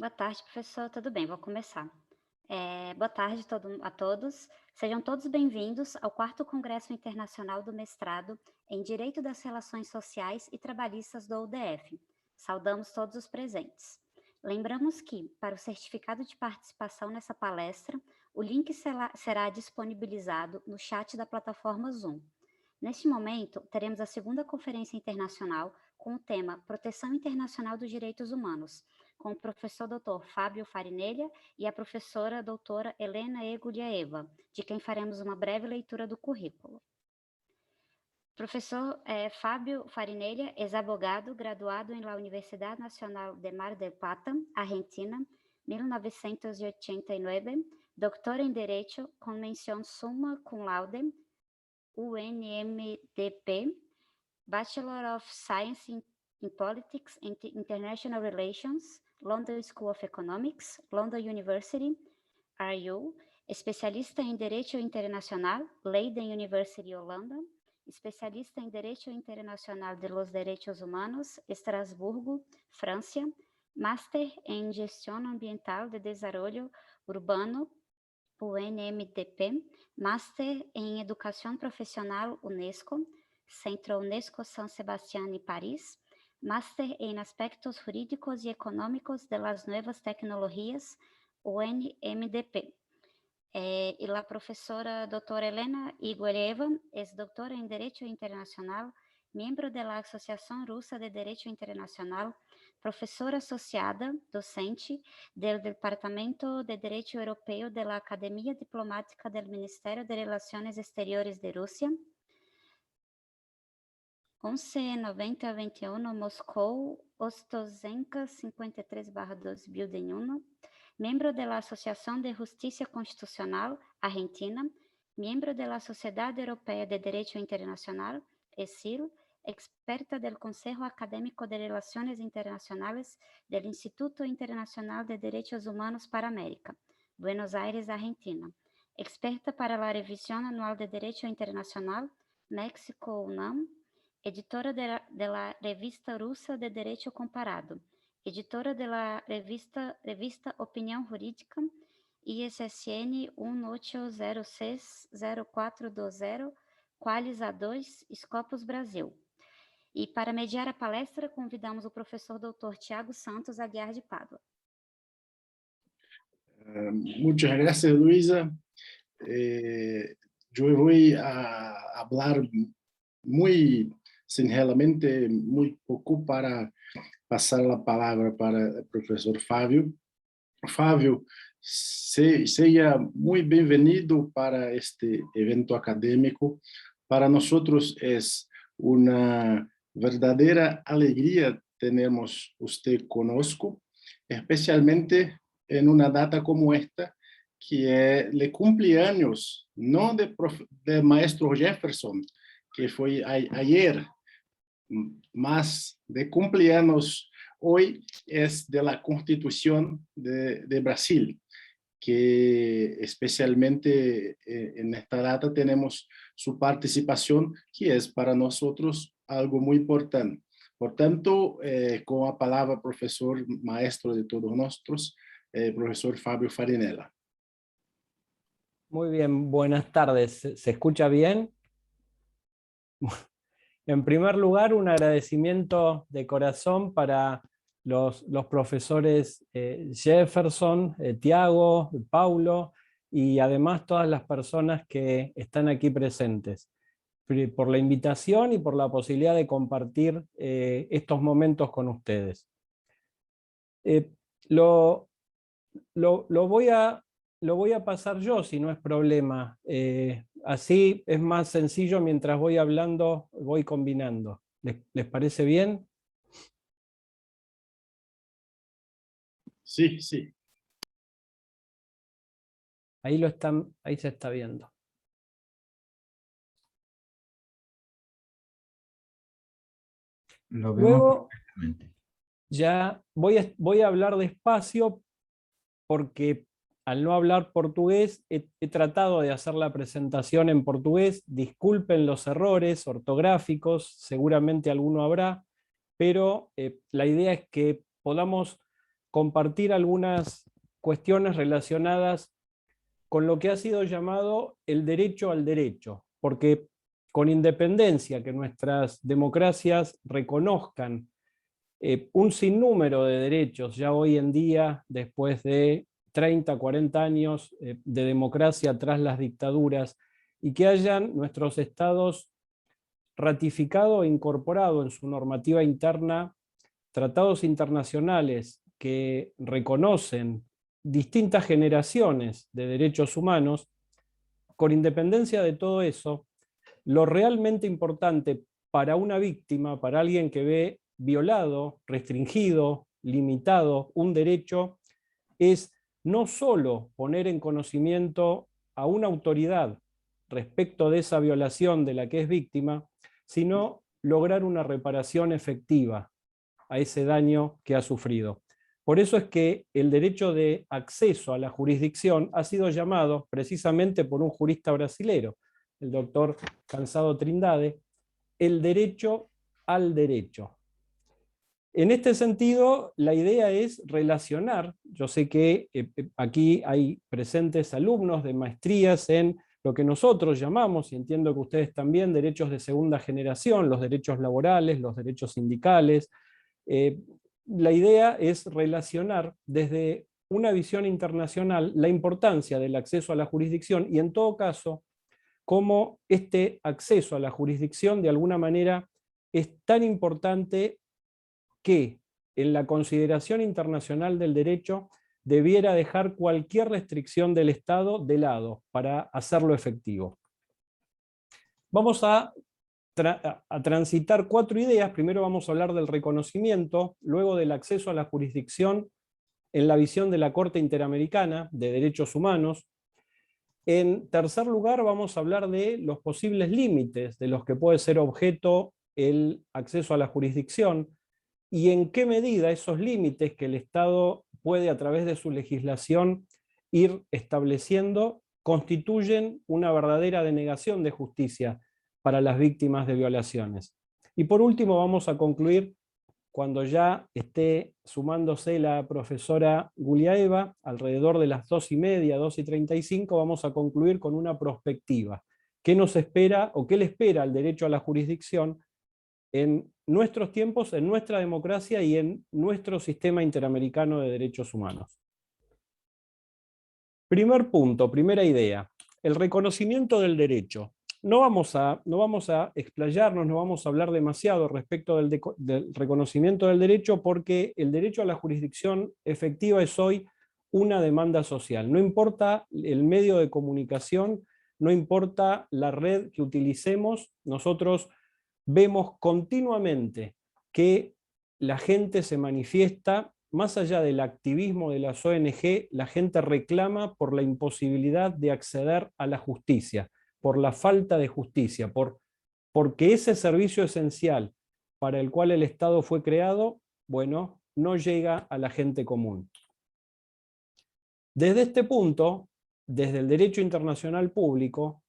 Boa tarde, professor. Tudo bem, vou começar. Boa tarde a todos. Sejam todos bem-vindos ao 4º Congresso Internacional do Mestrado em Direito das Relações Sociais e Trabalhistas do UDF. Saudamos todos os presentes. Lembramos que, para o certificado de participação nessa palestra, o link será disponibilizado no chat da plataforma Zoom. Neste momento, teremos a 2ª Conferência Internacional com o tema Proteção Internacional dos Direitos Humanos, com o professor Dr. Fábio Farinelli e a professora doutora Helena E. Guliaeva, de quem faremos uma breve leitura do currículo. Professor Fábio Farinelli é abogado, graduado na Universidade Nacional de Mar del Plata, Argentina, 1989, doutor em Direito com menção summa cum laude, UNMDP, Bachelor of Science in Politics and International Relations, London School of Economics, London University, RU, especialista em Direito Internacional, Leiden University, Holanda, especialista em Direito Internacional de los Derechos Humanos, Estrasburgo, França, Master em Gestão Ambiental de Desarrollo Urbano, UNMDP, Master em Educação Profissional, UNESCO, Centro UNESCO San Sebastián y París, Máster en Aspectos Jurídicos y Económicos de las Nuevas Tecnologías, UNMDP. Y la profesora doctora Elena Igueleva es doctora en Derecho Internacional, miembro de la Asociación Rusa de Derecho Internacional, profesora asociada, docente del Departamento de Derecho Europeo de la Academia Diplomática del Ministerio de Relaciones Exteriores de Rusia, 1190-21, Moscou, Ostozenka 53/2001, miembro de la Asociación de Justicia Constitucional Argentina, miembro de la Sociedad Europea de Derecho Internacional, ESIL, experta del Consejo Académico de Relaciones Internacionales del Instituto Internacional de Derechos Humanos para América, Buenos Aires, Argentina, experta para la Revisión Anual de Derecho Internacional, México, UNAM, editora de la Revista Rusa de Derecho Comparado, editora de la revista Opinião Jurídica, ISSN 18060420, Qualis A2, Scopus Brasil. E para mediar a palestra, convidamos o professor Dr. Tiago Santos Aguiar de Pádua. Muchas gracias, Luisa. Yo voy a hablar muy singelamente, muy poco, para pasar la palabra para el profesor Fábio. Fábio, seja muy bienvenido para este evento académico. Para nosotros es una verdadera alegría tenernos usted conosco, especialmente en una data como esta, que es el cumpleaños, no de maestro Jefferson, que fue ayer, más de cumpleaños hoy es de la Constitución de Brasil, que especialmente en esta data tenemos su participación, que es para nosotros algo muy importante. Por tanto, con la palabra profesor maestro de todos nosotros, profesor Fábio Farinella. Muy bien, buenas tardes. ¿Se escucha bien? En primer lugar, un agradecimiento de corazón para los profesores Jefferson, Tiago, Paulo, y además todas las personas que están aquí presentes, por la invitación y por la posibilidad de compartir estos momentos con ustedes. Lo voy a pasar yo, si no es problema. Así es más sencillo, mientras voy hablando, voy combinando. ¿Les parece bien? Sí, sí. Ahí se está viendo. Lo vemos Luego, perfectamente. ya voy a hablar despacio, porque al no hablar portugués, he tratado de hacer la presentación en portugués. Disculpen los errores ortográficos, seguramente alguno habrá, pero la idea es que podamos compartir algunas cuestiones relacionadas con lo que ha sido llamado el derecho al derecho, porque con independencia que nuestras democracias reconozcan un sinnúmero de derechos ya hoy en día, después de 30, 40 años de democracia tras las dictaduras, y que hayan nuestros estados ratificado e incorporado en su normativa interna tratados internacionales que reconocen distintas generaciones de derechos humanos. Con independencia de todo eso, lo realmente importante para una víctima, para alguien que ve violado, restringido, limitado un derecho, es no solo poner en conocimiento a una autoridad respecto de esa violación de la que es víctima, sino lograr una reparación efectiva a ese daño que ha sufrido. Por eso es que el derecho de acceso a la jurisdicción ha sido llamado precisamente por un jurista brasilero, el doctor Cansado Trindade, el derecho al derecho. En este sentido, la idea es relacionar, yo sé que aquí hay presentes alumnos de maestrías en lo que nosotros llamamos, y entiendo que ustedes también, derechos de segunda generación, los derechos laborales, los derechos sindicales. La idea es relacionar desde una visión internacional la importancia del acceso a la jurisdicción y en todo caso, cómo este acceso a la jurisdicción de alguna manera es tan importante que en la consideración internacional del derecho debiera dejar cualquier restricción del Estado de lado para hacerlo efectivo. Vamos a transitar 4 ideas. Primero vamos a hablar del reconocimiento, luego del acceso a la jurisdicción en la visión de la Corte Interamericana de Derechos Humanos. En tercer lugar vamos a hablar de los posibles límites de los que puede ser objeto el acceso a la jurisdicción y en qué medida esos límites que el Estado puede a través de su legislación ir estableciendo constituyen una verdadera denegación de justicia para las víctimas de violaciones. Y por último vamos a concluir, cuando ya esté sumándose la profesora Guliaeva, alrededor de las 2:30, 2:35, vamos a concluir con una prospectiva. ¿Qué nos espera o qué le espera al derecho a la jurisdicción en nuestros tiempos, en nuestra democracia y en nuestro sistema interamericano de derechos humanos? Primer punto, primera idea, el reconocimiento del derecho. No vamos a explayarnos, no vamos a hablar demasiado respecto del reconocimiento del derecho, porque el derecho a la jurisdicción efectiva es hoy una demanda social. No importa el medio de comunicación, no importa la red que utilicemos, nosotros vemos continuamente que la gente se manifiesta, más allá del activismo de las ONG, la gente reclama por la imposibilidad de acceder a la justicia, por la falta de justicia, porque ese servicio esencial para el cual el Estado fue creado, bueno, no llega a la gente común. Desde este punto, desde el derecho internacional público,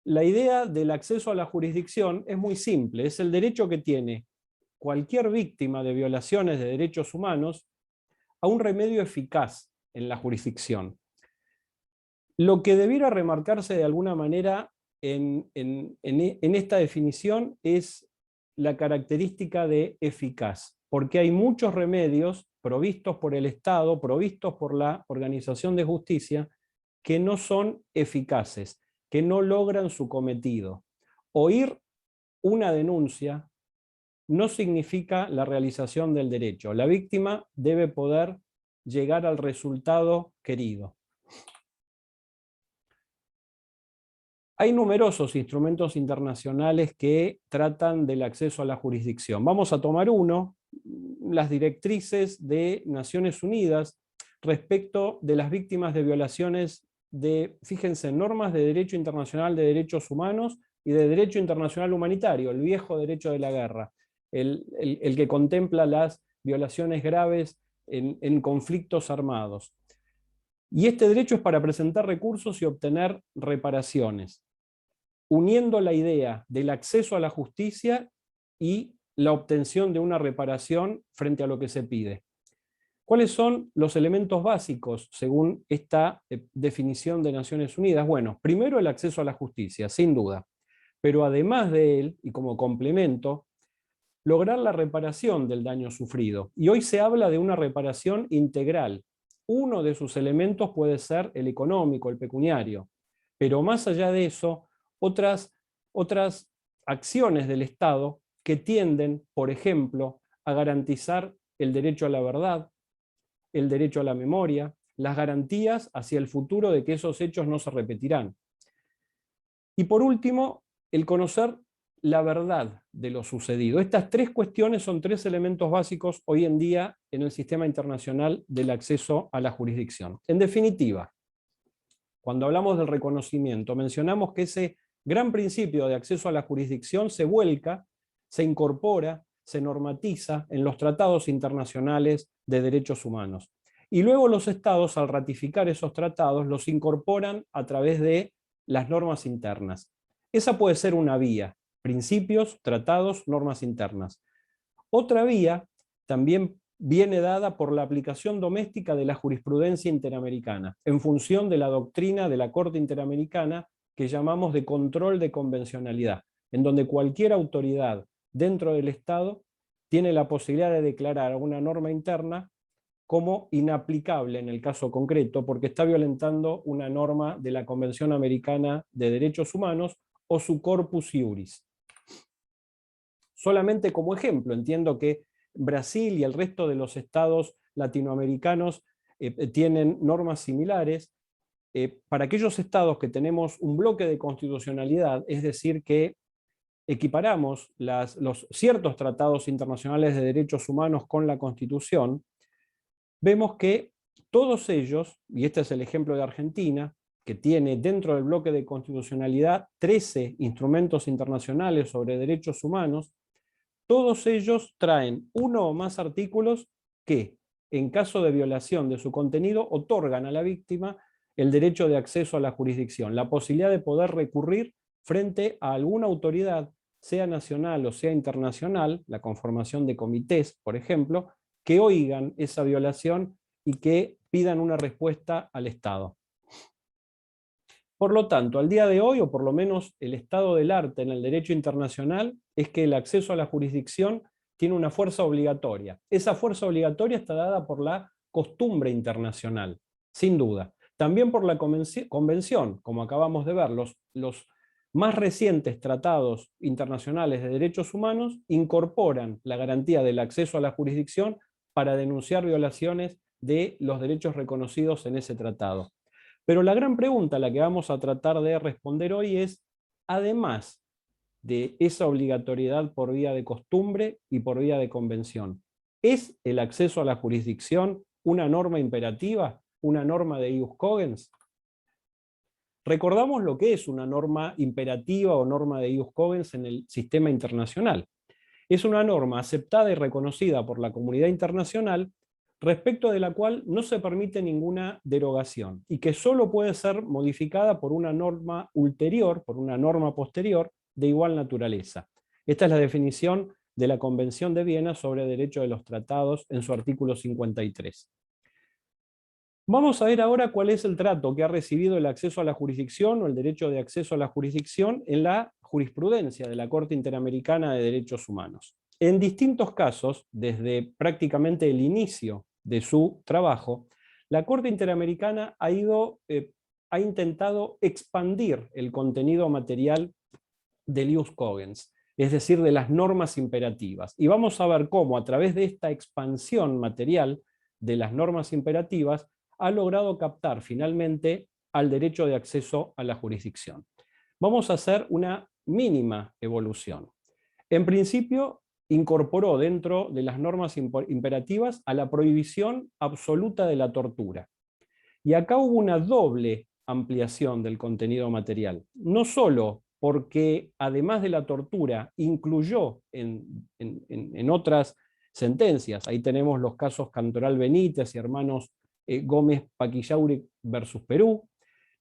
la idea del acceso a la jurisdicción es muy simple, es el derecho que tiene cualquier víctima de violaciones de derechos humanos a un remedio eficaz en la jurisdicción. Lo que debiera remarcarse de alguna manera en esta definición es la característica de eficaz, porque hay muchos remedios provistos por el Estado, provistos por la Organización de Justicia, que no son eficaces, que no logran su cometido. Oír una denuncia no significa la realización del derecho. La víctima debe poder llegar al resultado querido. Hay numerosos instrumentos internacionales que tratan del acceso a la jurisdicción. Vamos a tomar uno, las directrices de Naciones Unidas respecto de las víctimas de violaciones de, fíjense, normas de derecho internacional de derechos humanos y de derecho internacional humanitario, el viejo derecho de la guerra, el que contempla las violaciones graves en conflictos armados. Y este derecho es para presentar recursos y obtener reparaciones, uniendo la idea del acceso a la justicia y la obtención de una reparación frente a lo que se pide. ¿Cuáles son los elementos básicos según esta definición de Naciones Unidas? Bueno, primero el acceso a la justicia, sin duda, pero además de él, y como complemento, lograr la reparación del daño sufrido. Y hoy se habla de una reparación integral. Uno de sus elementos puede ser el económico, el pecuniario, pero más allá de eso, otras acciones del Estado que tienden, por ejemplo, a garantizar el derecho a la verdad, el derecho a la memoria, las garantías hacia el futuro de que esos hechos no se repetirán. Y por último, el conocer la verdad de lo sucedido. Estas tres cuestiones son tres elementos básicos hoy en día en el sistema internacional del acceso a la jurisdicción. En definitiva, cuando hablamos del reconocimiento, mencionamos que ese gran principio de acceso a la jurisdicción se vuelca, se incorpora, se normatiza en los tratados internacionales de derechos humanos. Y luego los estados, al ratificar esos tratados, los incorporan a través de las normas internas. Esa puede ser una vía: principios, tratados, normas internas. Otra vía también viene dada por la aplicación doméstica de la jurisprudencia interamericana, en función de la doctrina de la Corte Interamericana que llamamos de control de convencionalidad, en donde cualquier autoridad dentro del Estado tiene la posibilidad de declarar una norma interna como inaplicable en el caso concreto, porque está violentando una norma de la Convención Americana de Derechos Humanos o su corpus iuris. Solamente como ejemplo, entiendo que Brasil y el resto de los estados latinoamericanos tienen normas similares. Para aquellos estados que tenemos un bloque de constitucionalidad, es decir, que equiparamos los ciertos tratados internacionales de derechos humanos con la Constitución, vemos que todos ellos, y este es el ejemplo de Argentina, que tiene dentro del bloque de constitucionalidad 13 instrumentos internacionales sobre derechos humanos, todos ellos traen uno o más artículos que, en caso de violación de su contenido, otorgan a la víctima el derecho de acceso a la jurisdicción, la posibilidad de poder recurrir frente a alguna autoridad, sea nacional o sea internacional, la conformación de comités, por ejemplo, que oigan esa violación y que pidan una respuesta al Estado. Por lo tanto, al día de hoy, o por lo menos el estado del arte en el derecho internacional, es que el acceso a la jurisdicción tiene una fuerza obligatoria. Esa fuerza obligatoria está dada por la costumbre internacional, sin duda. También por la convención, como acabamos de ver, los más recientes tratados internacionales de derechos humanos incorporan la garantía del acceso a la jurisdicción para denunciar violaciones de los derechos reconocidos en ese tratado. Pero la gran pregunta a la que vamos a tratar de responder hoy es, además de esa obligatoriedad por vía de costumbre y por vía de convención, ¿es el acceso a la jurisdicción una norma imperativa, una norma de ius cogens? Recordamos lo que es una norma imperativa o norma de ius cogens en el sistema internacional. Es una norma aceptada y reconocida por la comunidad internacional respecto de la cual no se permite ninguna derogación y que solo puede ser modificada por una norma ulterior, por una norma posterior de igual naturaleza. Esta es la definición de la Convención de Viena sobre Derecho de los Tratados en su artículo 53. Vamos a ver ahora cuál es el trato que ha recibido el acceso a la jurisdicción o el derecho de acceso a la jurisdicción en la jurisprudencia de la Corte Interamericana de Derechos Humanos. En distintos casos, desde prácticamente el inicio de su trabajo, la Corte Interamericana ha intentado expandir el contenido material del ius cogens, es decir, de las normas imperativas. Y vamos a ver cómo a través de esta expansión material de las normas imperativas ha logrado captar finalmente al derecho de acceso a la jurisdicción. Vamos a hacer una mínima evolución. En principio, incorporó dentro de las normas imperativas a la prohibición absoluta de la tortura. Y acá hubo una doble ampliación del contenido material. No solo porque, además de la tortura, incluyó en otras sentencias, ahí tenemos los casos Cantoral Benítez y hermanos Gómez Paquillauri versus Perú,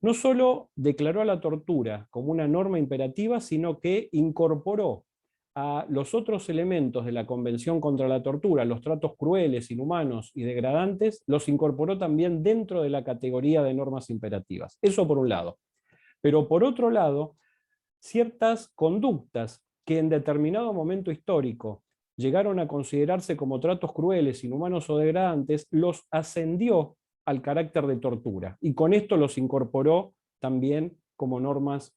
no solo declaró a la tortura como una norma imperativa, sino que incorporó a los otros elementos de la Convención contra la Tortura, los tratos crueles, inhumanos y degradantes, los incorporó también dentro de la categoría de normas imperativas. Eso por un lado. Pero por otro lado, ciertas conductas que en determinado momento histórico llegaron a considerarse como tratos crueles, inhumanos o degradantes, los ascendió al carácter de tortura, y con esto los incorporó también como normas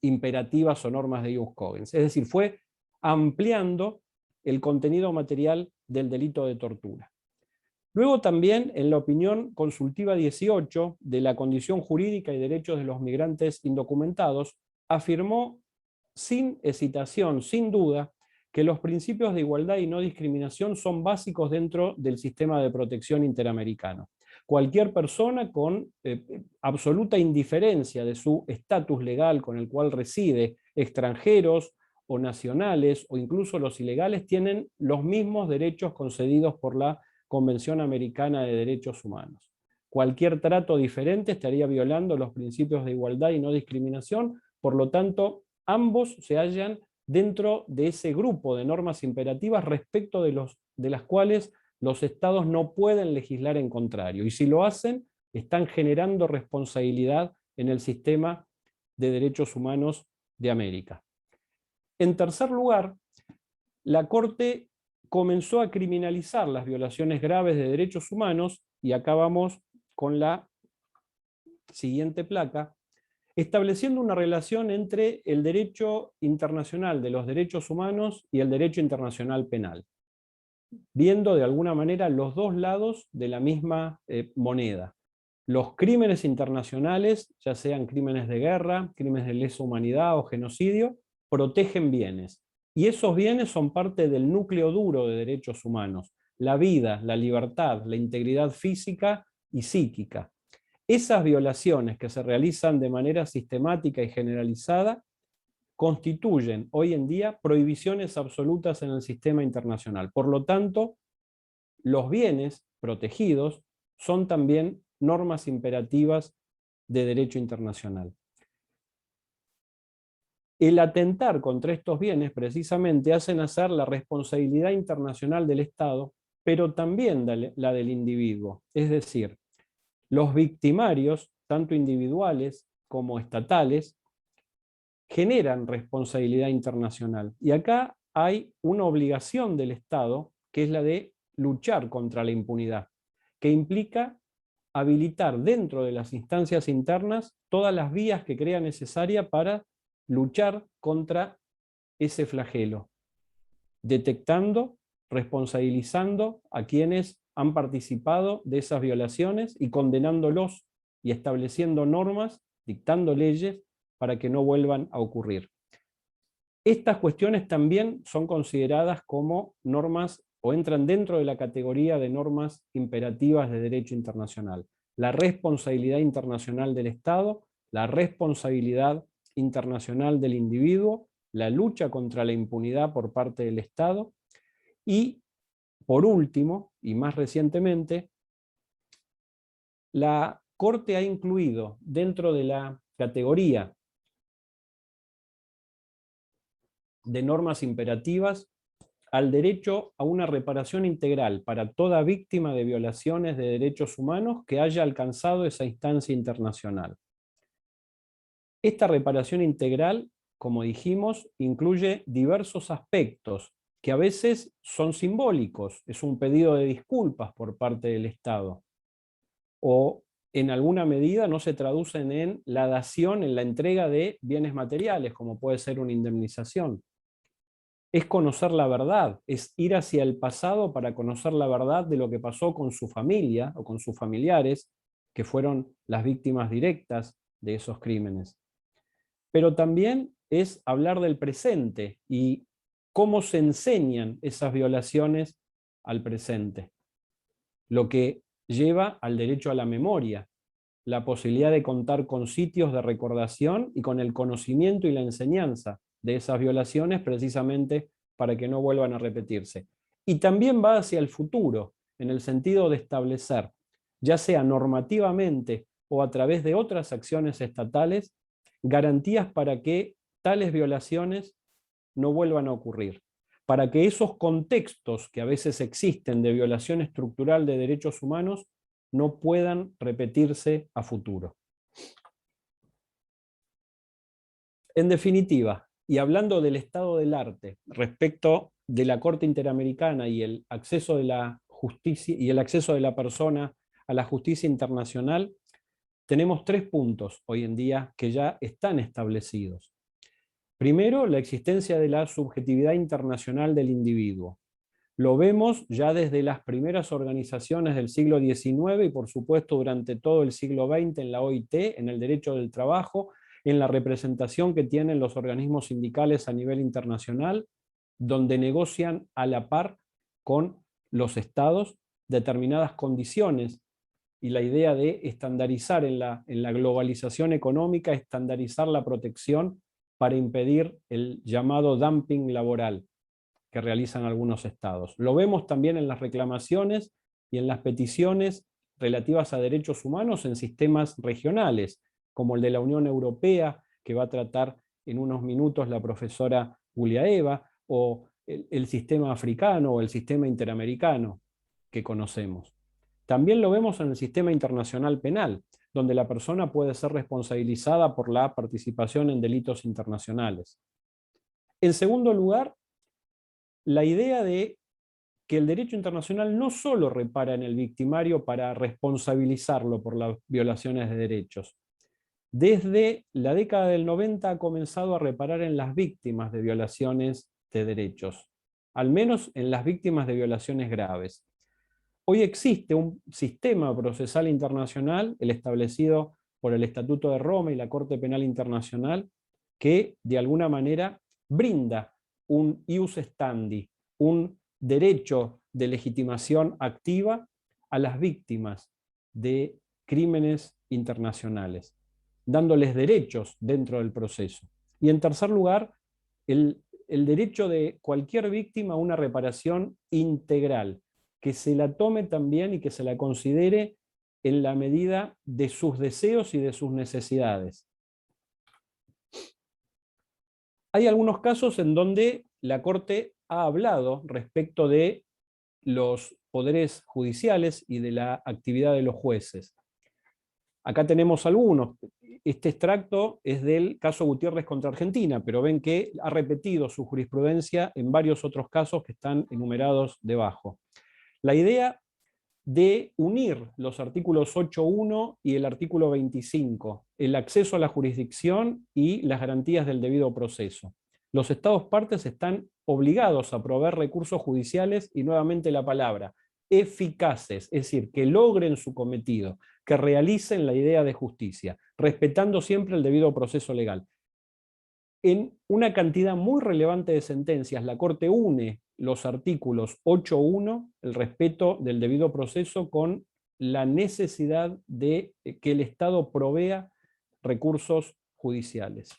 imperativas o normas de ius cogens. Es decir, fue ampliando el contenido material del delito de tortura. Luego también, en la opinión consultiva 18 de la condición jurídica y derechos de los migrantes indocumentados, afirmó sin hesitación, sin duda, que los principios de igualdad y no discriminación son básicos dentro del sistema de protección interamericano. Cualquier persona con absoluta indiferencia de su estatus legal con el cual reside, extranjeros o nacionales, o incluso los ilegales, tienen los mismos derechos concedidos por la Convención Americana de Derechos Humanos. Cualquier trato diferente estaría violando los principios de igualdad y no discriminación, por lo tanto, ambos se hallan dentro de ese grupo de normas imperativas respecto de las cuales los estados no pueden legislar en contrario, y si lo hacen, están generando responsabilidad en el sistema de derechos humanos de América. En tercer lugar, la Corte comenzó a criminalizar las violaciones graves de derechos humanos, y acá vamos con la siguiente placa, estableciendo una relación entre el derecho internacional de los derechos humanos y el derecho internacional penal, viendo de alguna manera los dos lados de la misma moneda. Los crímenes internacionales, ya sean crímenes de guerra, crímenes de lesa humanidad o genocidio, protegen bienes. Y esos bienes son parte del núcleo duro de derechos humanos: la vida, la libertad, la integridad física y psíquica. Esas violaciones que se realizan de manera sistemática y generalizada constituyen hoy en día prohibiciones absolutas en el sistema internacional. Por lo tanto, los bienes protegidos son también normas imperativas de derecho internacional. El atentar contra estos bienes precisamente hace nacer la responsabilidad internacional del Estado, pero también la del individuo. Es decir, los victimarios, tanto individuales como estatales, generan responsabilidad internacional. Y acá hay una obligación del Estado, que es la de luchar contra la impunidad, que implica habilitar dentro de las instancias internas todas las vías que crea necesaria para luchar contra ese flagelo, detectando, responsabilizando a quienes han participado de esas violaciones y condenándolos, y estableciendo normas, dictando leyes para que no vuelvan a ocurrir. Estas cuestiones también son consideradas como normas o entran dentro de la categoría de normas imperativas de derecho internacional. La responsabilidad internacional del Estado, la responsabilidad internacional del individuo, la lucha contra la impunidad por parte del Estado y, por último, y más recientemente, la Corte ha incluido dentro de la categoría de normas imperativas al derecho a una reparación integral para toda víctima de violaciones de derechos humanos que haya alcanzado esa instancia internacional. Esta reparación integral, como dijimos, incluye diversos aspectos que a veces son simbólicos, es un pedido de disculpas por parte del Estado, o en alguna medida no se traducen en la dación, en la entrega de bienes materiales, como puede ser una indemnización. Es conocer la verdad, es ir hacia el pasado para conocer la verdad de lo que pasó con su familia o con sus familiares, que fueron las víctimas directas de esos crímenes. Pero también es hablar del presente y cómo se enseñan esas violaciones al presente. Lo que lleva al derecho a la memoria, la posibilidad de contar con sitios de recordación y con el conocimiento y la enseñanza de esas violaciones, precisamente para que no vuelvan a repetirse. Y también va hacia el futuro, en el sentido de establecer, ya sea normativamente o a través de otras acciones estatales, garantías para que tales violaciones no vuelvan a ocurrir, para que esos contextos que a veces existen de violación estructural de derechos humanos no puedan repetirse a futuro. En definitiva, y hablando del estado del arte respecto de la Corte Interamericana y el acceso de la justicia y el acceso de la persona a la justicia internacional, tenemos 3 puntos hoy en día que ya están establecidos. Primero, la existencia de la subjetividad internacional del individuo. Lo vemos ya desde las primeras organizaciones del siglo XIX y por supuesto durante todo el siglo XX en la OIT, en el derecho del trabajo, en la representación que tienen los organismos sindicales a nivel internacional, donde negocian a la par con los estados determinadas condiciones, y la idea de estandarizar en la globalización económica, estandarizar la protección para impedir el llamado dumping laboral que realizan algunos estados. Lo vemos también en las reclamaciones y en las peticiones relativas a derechos humanos en sistemas regionales, como el de la Unión Europea, que va a tratar en unos minutos la profesora Guliaeva, o el sistema africano o el sistema interamericano que conocemos. También lo vemos en el sistema internacional penal, donde la persona puede ser responsabilizada por la participación en delitos internacionales. En segundo lugar, la idea de que el derecho internacional no solo repara en el victimario para responsabilizarlo por las violaciones de derechos. Desde la década del 90 ha comenzado a reparar en las víctimas de violaciones de derechos, al menos en las víctimas de violaciones graves. Hoy existe un sistema procesal internacional, el establecido por el Estatuto de Roma y la Corte Penal Internacional, que de alguna manera brinda un ius standi, un derecho de legitimación activa a las víctimas de crímenes internacionales, dándoles derechos dentro del proceso. Y en tercer lugar, el derecho de cualquier víctima a una reparación integral, que se la tome también y que se la considere en la medida de sus deseos y de sus necesidades. Hay algunos casos en donde la Corte ha hablado respecto de los poderes judiciales y de la actividad de los jueces. Acá tenemos algunos. Este extracto es del caso Gutiérrez contra Argentina, pero ven que ha repetido su jurisprudencia en varios otros casos que están enumerados debajo. La idea de unir los artículos 8.1 y el artículo 25, el acceso a la jurisdicción y las garantías del debido proceso. Los estados partes están obligados a proveer recursos judiciales, y nuevamente la palabra, eficaces, es decir, que logren su cometido, que realicen la idea de justicia, respetando siempre el debido proceso legal. En una cantidad muy relevante de sentencias, la Corte une los artículos 8.1, el respeto del debido proceso, con la necesidad de que el Estado provea recursos judiciales.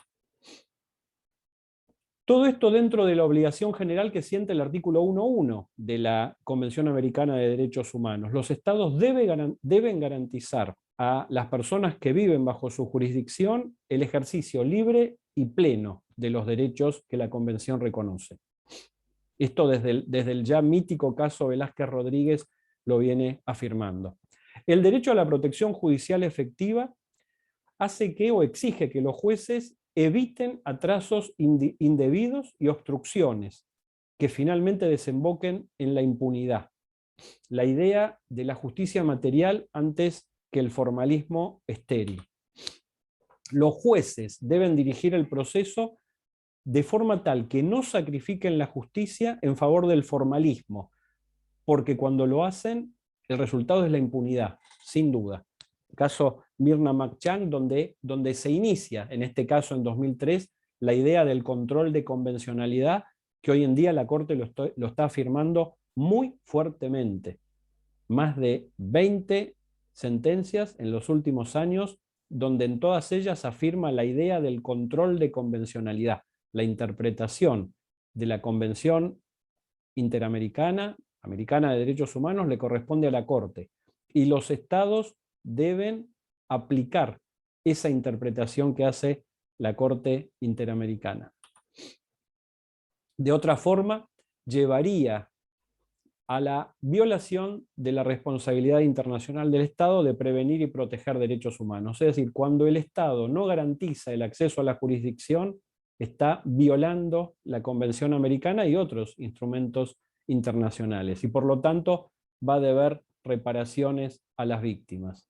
Todo esto dentro de la obligación general que siente el artículo 1.1 de la Convención Americana de Derechos Humanos. Los Estados deben garantizar a las personas que viven bajo su jurisdicción el ejercicio libre y pleno de los derechos que la Convención reconoce. Esto desde el ya mítico caso Velázquez Rodríguez lo viene afirmando. El derecho a la protección judicial efectiva hace que, o exige que los jueces eviten atrasos indebidos y obstrucciones que finalmente desemboquen en la impunidad. La idea de la justicia material antes que el formalismo estéril. Los jueces deben dirigir el proceso de forma tal que no sacrifiquen la justicia en favor del formalismo, porque cuando lo hacen, el resultado es la impunidad, sin duda. El caso Mirna Makchang, donde se inicia, en este caso en 2003, la idea del control de convencionalidad, que hoy en día la Corte lo está afirmando muy fuertemente. Más de 20 sentencias en los últimos años, donde en todas ellas afirma la idea del control de convencionalidad. La interpretación de la Convención Interamericana, Americana de Derechos Humanos, le corresponde a la Corte. Y los estados deben aplicar esa interpretación que hace la Corte Interamericana. De otra forma, llevaría a la violación de la responsabilidad internacional del Estado de prevenir y proteger derechos humanos. Es decir, cuando el Estado no garantiza el acceso a la jurisdicción, está violando la Convención Americana y otros instrumentos internacionales, y por lo tanto va a deber reparaciones a las víctimas.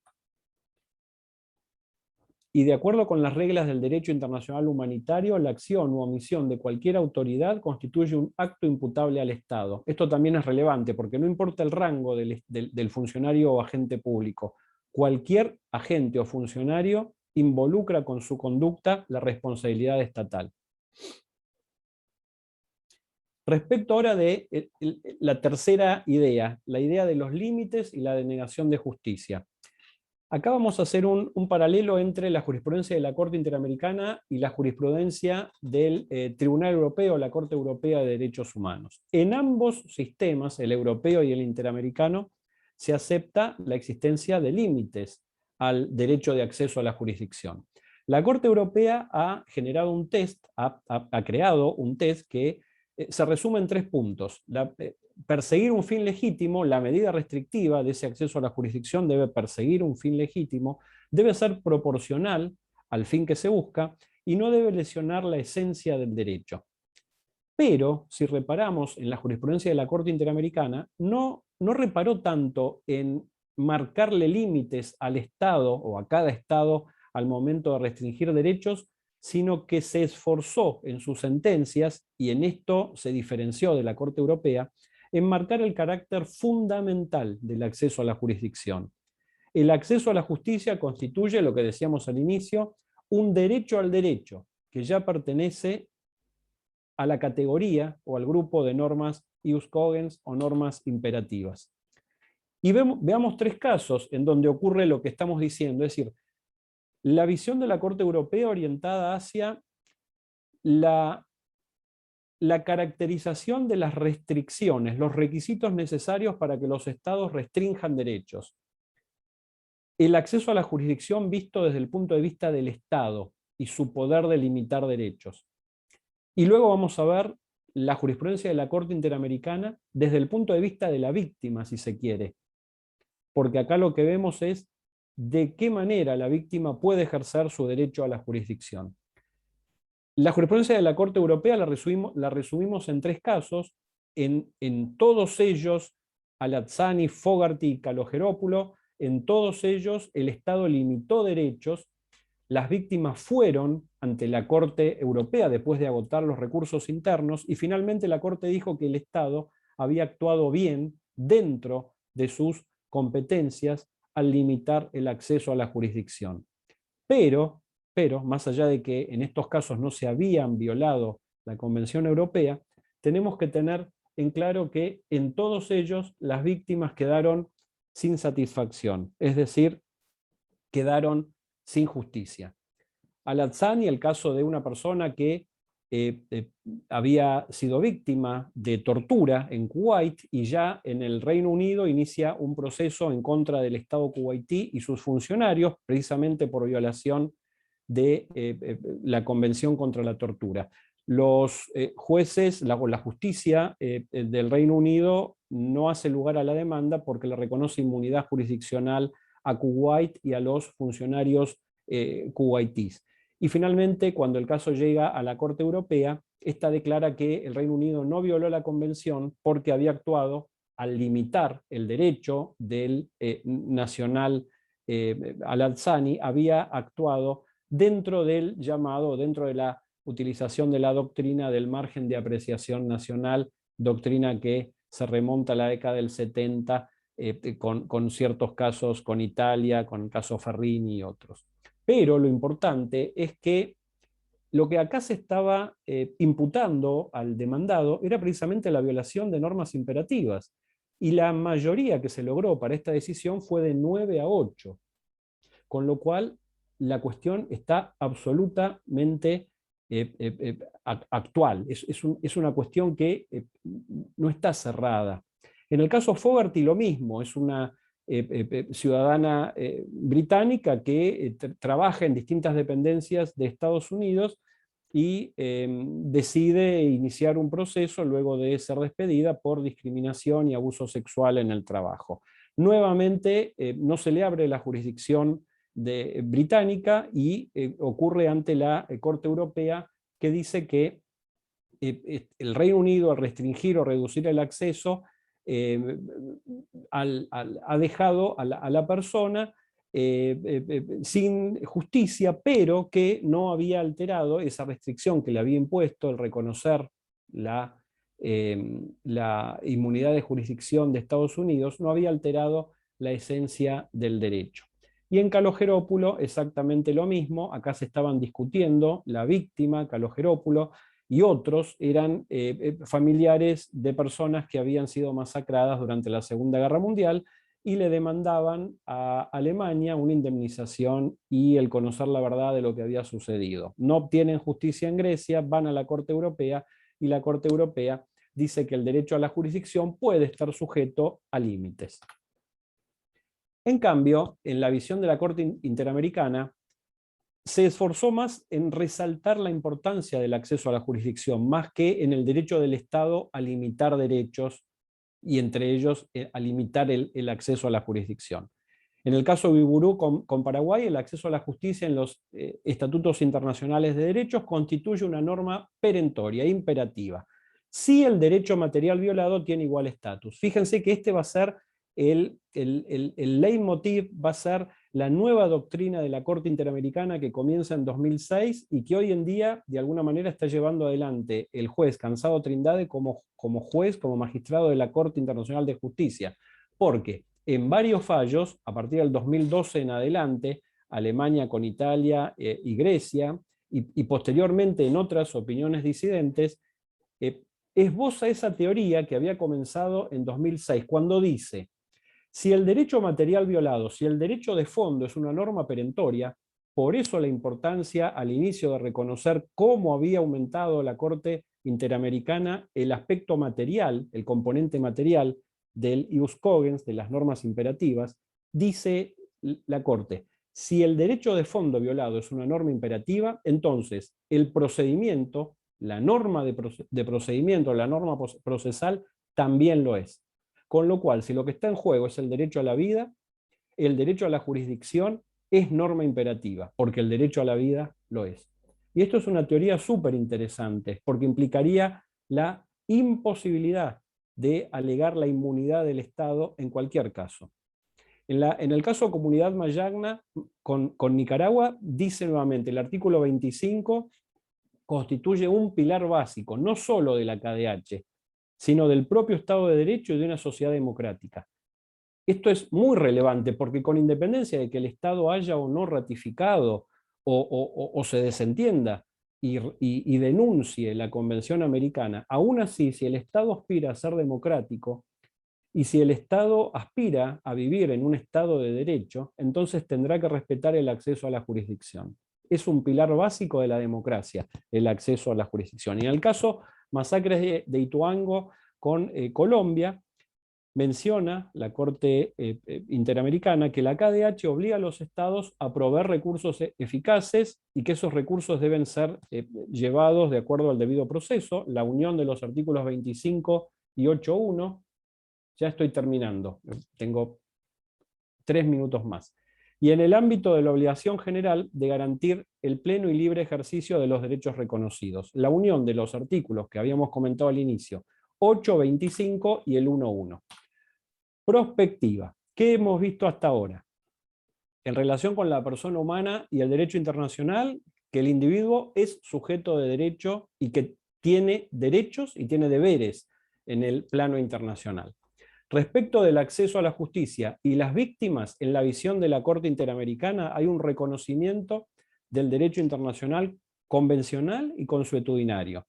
Y de acuerdo con las reglas del derecho internacional humanitario, la acción u omisión de cualquier autoridad constituye un acto imputable al Estado. Esto también es relevante porque no importa el rango del funcionario o agente público, cualquier agente o funcionario involucra con su conducta la responsabilidad estatal. Respecto ahora de la tercera idea, la idea de los límites y la denegación de justicia. Acá vamos a hacer un paralelo entre la jurisprudencia de la Corte Interamericana y la jurisprudencia del Tribunal Europeo, la Corte Europea de Derechos Humanos. En ambos sistemas, el europeo y el interamericano, se acepta la existencia de límites al derecho de acceso a la jurisdicción. La Corte Europea ha generado un test, ha creado un test que se resume en 3 puntos. Perseguir un fin legítimo, la medida restrictiva de ese acceso a la jurisdicción debe perseguir un fin legítimo, debe ser proporcional al fin que se busca y no debe lesionar la esencia del derecho. Pero, si reparamos en la jurisprudencia de la Corte Interamericana, no reparó tanto en marcarle límites al Estado o a cada Estado al momento de restringir derechos, sino que se esforzó en sus sentencias, y en esto se diferenció de la Corte Europea, en marcar el carácter fundamental del acceso a la jurisdicción. El acceso a la justicia constituye, lo que decíamos al inicio, un derecho al derecho, que ya pertenece a la categoría o al grupo de normas ius cogens o normas imperativas. Y veamos 3 casos en donde ocurre lo que estamos diciendo, es decir, la visión de la Corte Europea orientada hacia la caracterización de las restricciones, los requisitos necesarios para que los estados restrinjan derechos. El acceso a la jurisdicción visto desde el punto de vista del Estado y su poder de limitar derechos. Y luego vamos a ver la jurisprudencia de la Corte Interamericana desde el punto de vista de la víctima, si se quiere. Porque acá lo que vemos es de qué manera la víctima puede ejercer su derecho a la jurisdicción. La jurisprudencia de la Corte Europea la resumimos en 3 casos. En todos ellos, Al-Azzani, Fogarty y Kalogeropoulos, en todos ellos el Estado limitó derechos. Las víctimas fueron ante la Corte Europea después de agotar los recursos internos, y finalmente la Corte dijo que el Estado había actuado bien dentro de sus competencias al limitar el acceso a la jurisdicción. Pero, más allá de que en estos casos no se habían violado la Convención Europea, tenemos que tener en claro que en todos ellos las víctimas quedaron sin satisfacción, es decir, quedaron sin justicia. Al-Azzani, el caso de una persona que había sido víctima de tortura en Kuwait, y ya en el Reino Unido inicia un proceso en contra del Estado kuwaití y sus funcionarios, precisamente por violación de la Convención contra la Tortura. Los jueces, la justicia del Reino Unido no hace lugar a la demanda porque le reconoce inmunidad jurisdiccional a Kuwait y a los funcionarios kuwaitíes. Y finalmente, cuando el caso llega a la Corte Europea, esta declara que el Reino Unido no violó la Convención porque había actuado al limitar el derecho del nacional Al-Azzani, había actuado dentro del llamado, dentro de la utilización de la doctrina del margen de apreciación nacional, doctrina que se remonta a la década del 70 con ciertos casos con Italia, con el caso Ferrini y otros. Pero lo importante es que lo que acá se estaba imputando al demandado era precisamente la violación de normas imperativas, y la mayoría que se logró para esta decisión fue de 9-8, con lo cual la cuestión está absolutamente actual, es una cuestión que no está cerrada. En el caso Fogarty lo mismo, es una ciudadana británica que trabaja en distintas dependencias de Estados Unidos y decide iniciar un proceso luego de ser despedida por discriminación y abuso sexual en el trabajo. Nuevamente no se le abre la jurisdicción británica y ocurre ante la Corte Europea, que dice que el Reino Unido, al restringir o reducir el acceso, ha dejado a la persona sin justicia, pero que no había alterado esa restricción que le había impuesto el reconocer la inmunidad de jurisdicción de Estados Unidos, no había alterado la esencia del derecho. Y en Kalogerópulo exactamente lo mismo. Acá se estaban discutiendo la víctima, Kalogerópulo, y otros eran familiares de personas que habían sido masacradas durante la Segunda Guerra Mundial, y le demandaban a Alemania una indemnización y el conocer la verdad de lo que había sucedido. No obtienen justicia en Grecia, van a la Corte Europea, y la Corte Europea dice que el derecho a la jurisdicción puede estar sujeto a límites. En cambio, en la visión de la Corte Interamericana, se esforzó más en resaltar la importancia del acceso a la jurisdicción, más que en el derecho del Estado a limitar derechos, y entre ellos a limitar el acceso a la jurisdicción. En el caso de Uiburu con Paraguay, el acceso a la justicia en los estatutos internacionales de derechos constituye una norma perentoria, imperativa. Si el derecho material violado tiene igual estatus. Fíjense que este va a ser el leitmotiv, va a ser la nueva doctrina de la Corte Interamericana, que comienza en 2006 y que hoy en día de alguna manera está llevando adelante el juez Cansado Trindade como juez, como magistrado de la Corte Internacional de Justicia. Porque en varios fallos, a partir del 2012 en adelante, Alemania con Italia y Grecia, y posteriormente en otras opiniones disidentes, esboza esa teoría que había comenzado en 2006, cuando dice: si el derecho material violado, si el derecho de fondo es una norma perentoria, por eso la importancia al inicio de reconocer cómo había aumentado la Corte Interamericana el aspecto material, el componente material del ius cogens, de las normas imperativas. Dice la Corte: si el derecho de fondo violado es una norma imperativa, entonces el procedimiento, la norma de procedimiento, la norma procesal también lo es. Con lo cual, si lo que está en juego es el derecho a la vida, el derecho a la jurisdicción es norma imperativa, porque el derecho a la vida lo es. Y esto es una teoría súper interesante, porque implicaría la imposibilidad de alegar la inmunidad del Estado en cualquier caso. En el caso de Comunidad Mayagna, con Nicaragua, dice nuevamente, el artículo 25 constituye un pilar básico, no solo de la KDH, sino del propio Estado de Derecho y de una sociedad democrática. Esto es muy relevante, porque con independencia de que el Estado haya o no ratificado o se desentienda y denuncie la Convención Americana, aún así, si el Estado aspira a ser democrático y si el Estado aspira a vivir en un Estado de Derecho, entonces tendrá que respetar el acceso a la jurisdicción. Es un pilar básico de la democracia, el acceso a la jurisdicción. Y en el caso masacres de Ituango con Colombia, menciona la Corte Interamericana que la KDH obliga a los estados a proveer recursos eficaces y que esos recursos deben ser llevados de acuerdo al debido proceso. La unión de los artículos 25 y 8.1, ya estoy terminando, tengo 3 minutos más. Y en el ámbito de la obligación general de garantir el pleno y libre ejercicio de los derechos reconocidos. La unión de los artículos que habíamos comentado al inicio, 8, 25 y el 1.1. Prospectiva. ¿Qué hemos visto hasta ahora? En relación con la persona humana y el derecho internacional, que el individuo es sujeto de derecho y que tiene derechos y tiene deberes en el plano internacional. Respecto del acceso a la justicia y las víctimas, en la visión de la Corte Interamericana hay un reconocimiento del derecho internacional convencional y consuetudinario.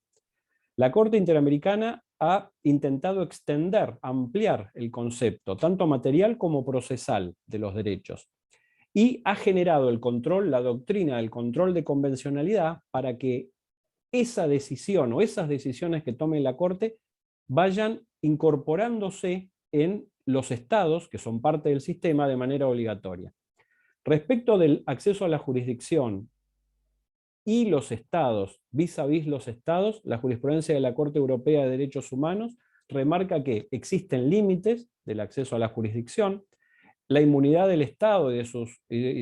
La Corte Interamericana ha intentado extender, ampliar el concepto, tanto material como procesal, de los derechos, y ha generado el control, la doctrina del control de convencionalidad, para que esa decisión o esas decisiones que tome la Corte vayan incorporándose en los estados, que son parte del sistema, de manera obligatoria. Respecto del acceso a la jurisdicción y los estados, vis a vis los estados, la jurisprudencia de la Corte Europea de Derechos Humanos remarca que existen límites del acceso a la jurisdicción, la inmunidad del Estado y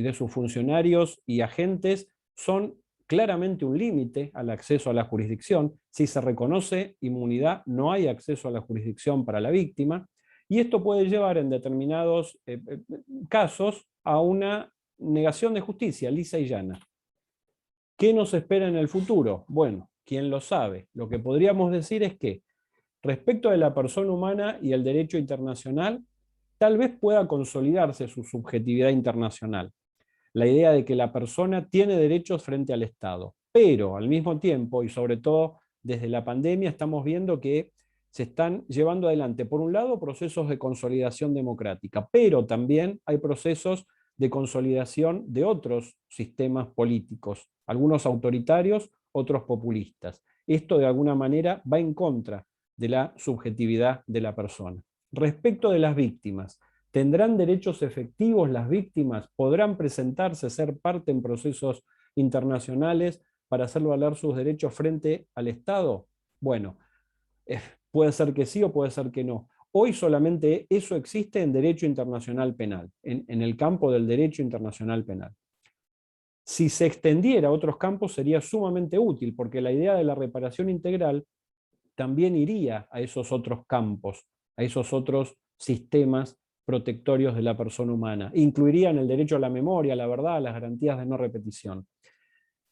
de sus funcionarios y agentes son claramente un límite al acceso a la jurisdicción. Si se reconoce inmunidad, no hay acceso a la jurisdicción para la víctima, y esto puede llevar en determinados casos a una negación de justicia, lisa y llana. ¿Qué nos espera en el futuro? Bueno, quién lo sabe. Lo que podríamos decir es que, respecto de la persona humana y el derecho internacional, tal vez pueda consolidarse su subjetividad internacional. La idea de que la persona tiene derechos frente al Estado, pero al mismo tiempo, y sobre todo desde la pandemia, estamos viendo que se están llevando adelante, por un lado, procesos de consolidación democrática, pero también hay procesos de consolidación de otros sistemas políticos, algunos autoritarios, otros populistas. Esto de alguna manera va en contra de la subjetividad de la persona. Respecto de las víctimas, ¿tendrán derechos efectivos las víctimas? ¿Podrán presentarse, ser parte en procesos internacionales para hacer valer sus derechos frente al Estado? Bueno, puede ser que sí o puede ser que no. Hoy solamente eso existe en derecho internacional penal, en el campo del derecho internacional penal. Si se extendiera a otros campos sería sumamente útil, porque la idea de la reparación integral también iría a esos otros campos, a esos otros sistemas protectorios de la persona humana. Incluirían el derecho a la memoria, a la verdad, a las garantías de no repetición.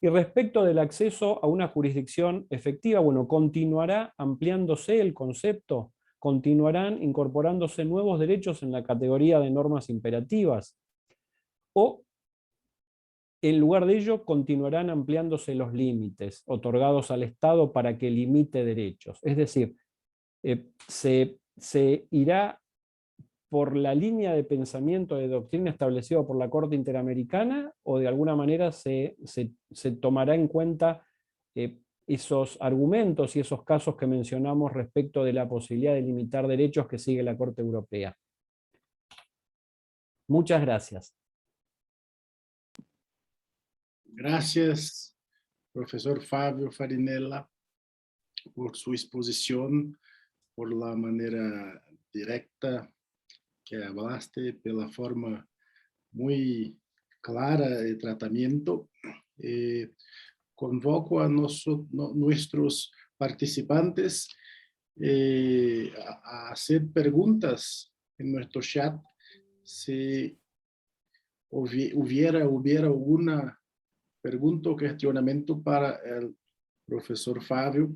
Y respecto del acceso a una jurisdicción efectiva, bueno, continuará ampliándose el concepto, continuarán incorporándose nuevos derechos en la categoría de normas imperativas, o en lugar de ello continuarán ampliándose los límites otorgados al Estado para que limite derechos. Es decir, se irá por la línea de pensamiento de doctrina establecida por la Corte Interamericana, o de alguna manera se tomará en cuenta esos argumentos y esos casos que mencionamos respecto de la posibilidad de limitar derechos que sigue la Corte Europea. Muchas gracias. Gracias, profesor Fábio Farinella, por su exposición, por la manera directa que hablaste, por la forma muy clara de tratamiento. Convoco a nuestros participantes a hacer preguntas en nuestro chat. Si hubiera alguna pregunta o cuestionamiento para el profesor Fábio,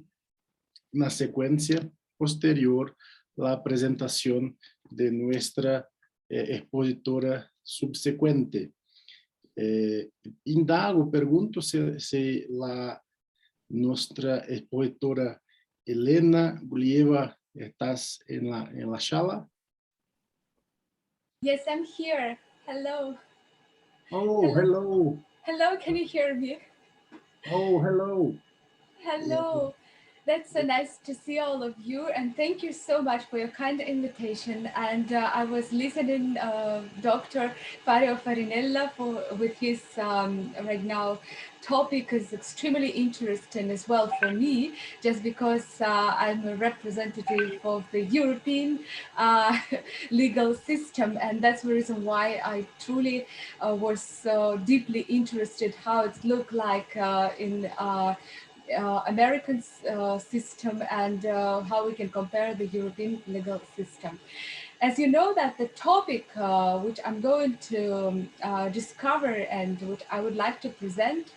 na secuencia posterior, la presentación de nuestra expositora subsecuente. Indago, pergunto se nuestra expositora Elena Gulieva estás en la sala. Yes, I'm here. Hello. Oh, hello. Hello, can you hear me? Oh, hello. Hello. That's so nice to see all of you, and thank you so much for your kind invitation. And I was listening Dr. Fábio Farinella with his right now topic is extremely interesting as well for me, just because I'm a representative of the European legal system, and that's the reason why I truly was so deeply interested how it looked like in American system, and how we can compare the European legal system. As you know, that the topic which I'm going to discover and which I would like to present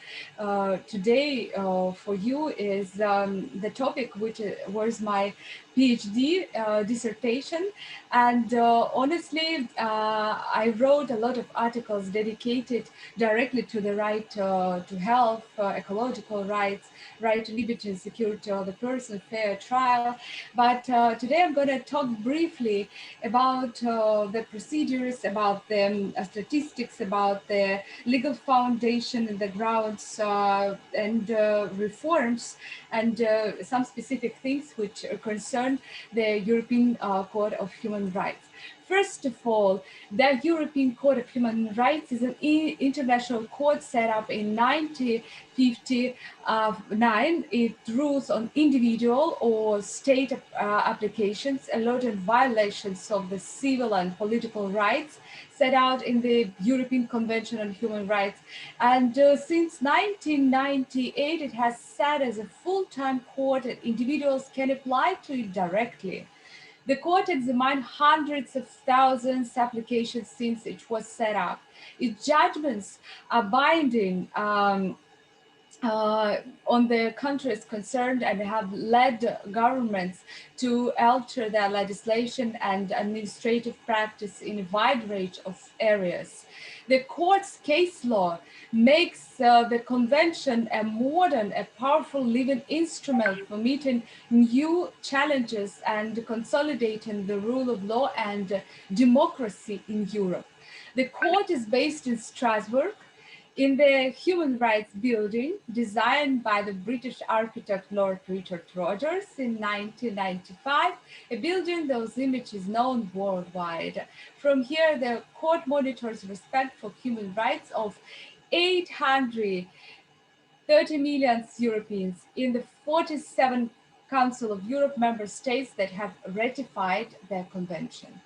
today for you is the topic which was my PhD dissertation. And honestly, I wrote a lot of articles dedicated directly to the right to health, ecological rights, right to liberty and security of the person, fair trial. But today I'm going to talk briefly about the procedures, about the statistics, about the legal foundation and the grounds and reforms, and some specific things which concern the European Court of Human Rights. First of all, the European Court of Human Rights is an international court set up in 1959. It rules on individual or state applications, allowing violations of the civil and political rights set out in the European Convention on Human Rights. And since 1998, it has sat as a full-time court and individuals can apply to it directly. The court examined hundreds of thousands of applications since it was set up. Its judgments are binding on the countries concerned and have led governments to alter their legislation and administrative practice in a wide range of areas. The court's case law makes the convention a modern, a powerful living instrument for meeting new challenges and consolidating the rule of law and democracy in Europe. The court is based in Strasbourg, in the Human Rights Building, designed by the British architect Lord Richard Rogers in 1995, a building whose image is known worldwide. From here, the court monitors respect for human rights of 830 million Europeans in the 47 Council of Europe member states that have ratified the convention.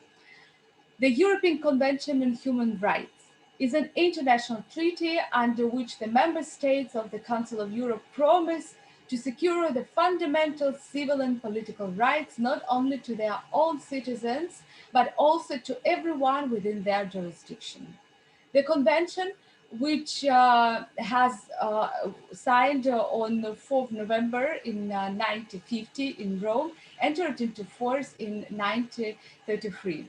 The European Convention on Human Rights is an international treaty under which the member states of the Council of Europe promise to secure the fundamental civil and political rights not only to their own citizens, but also to everyone within their jurisdiction. The convention, which has signed on the 4th November in 1950 in Rome, entered into force in 1933.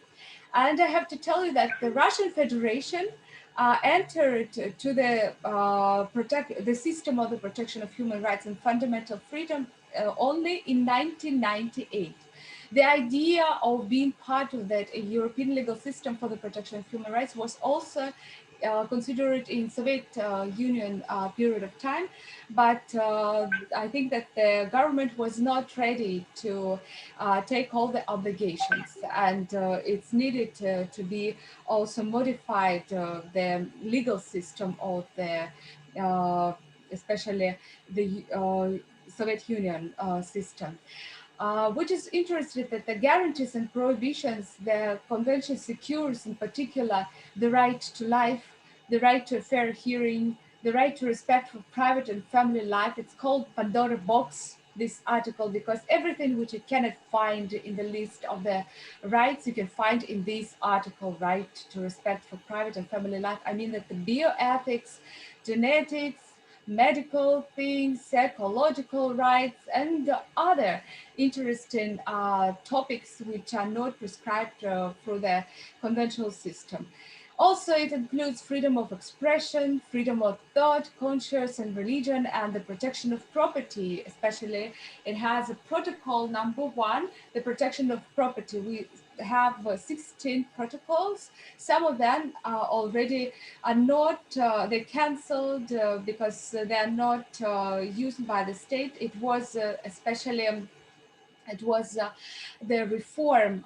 And I have to tell you that the Russian Federation entered to the system of the protection of human rights and fundamental freedom only in 1998. The idea of being part of that European legal system for the protection of human rights was also considered in Soviet Union period of time, but I think that the government was not ready to take all the obligations, and it's needed to be also modified the legal system of the especially the Soviet Union system. Which is interested that the guarantees and prohibitions the convention secures, in particular, the right to life, the right to a fair hearing, the right to respect for private and family life. It's called Pandora Box, this article, because everything which you cannot find in the list of the rights, you can find in this article, right to respect for private and family life. I mean that the bioethics, genetics, medical things, psychological rights, and other interesting topics which are not prescribed through the conventional system. Also, it includes freedom of expression, freedom of thought, conscience, and religion, and the protection of property. Especially, it has a protocol number 1, the protection of property. We have 16 protocols. Some of them already are not, they canceled because they are not used by the state. It was especially, it was the reform.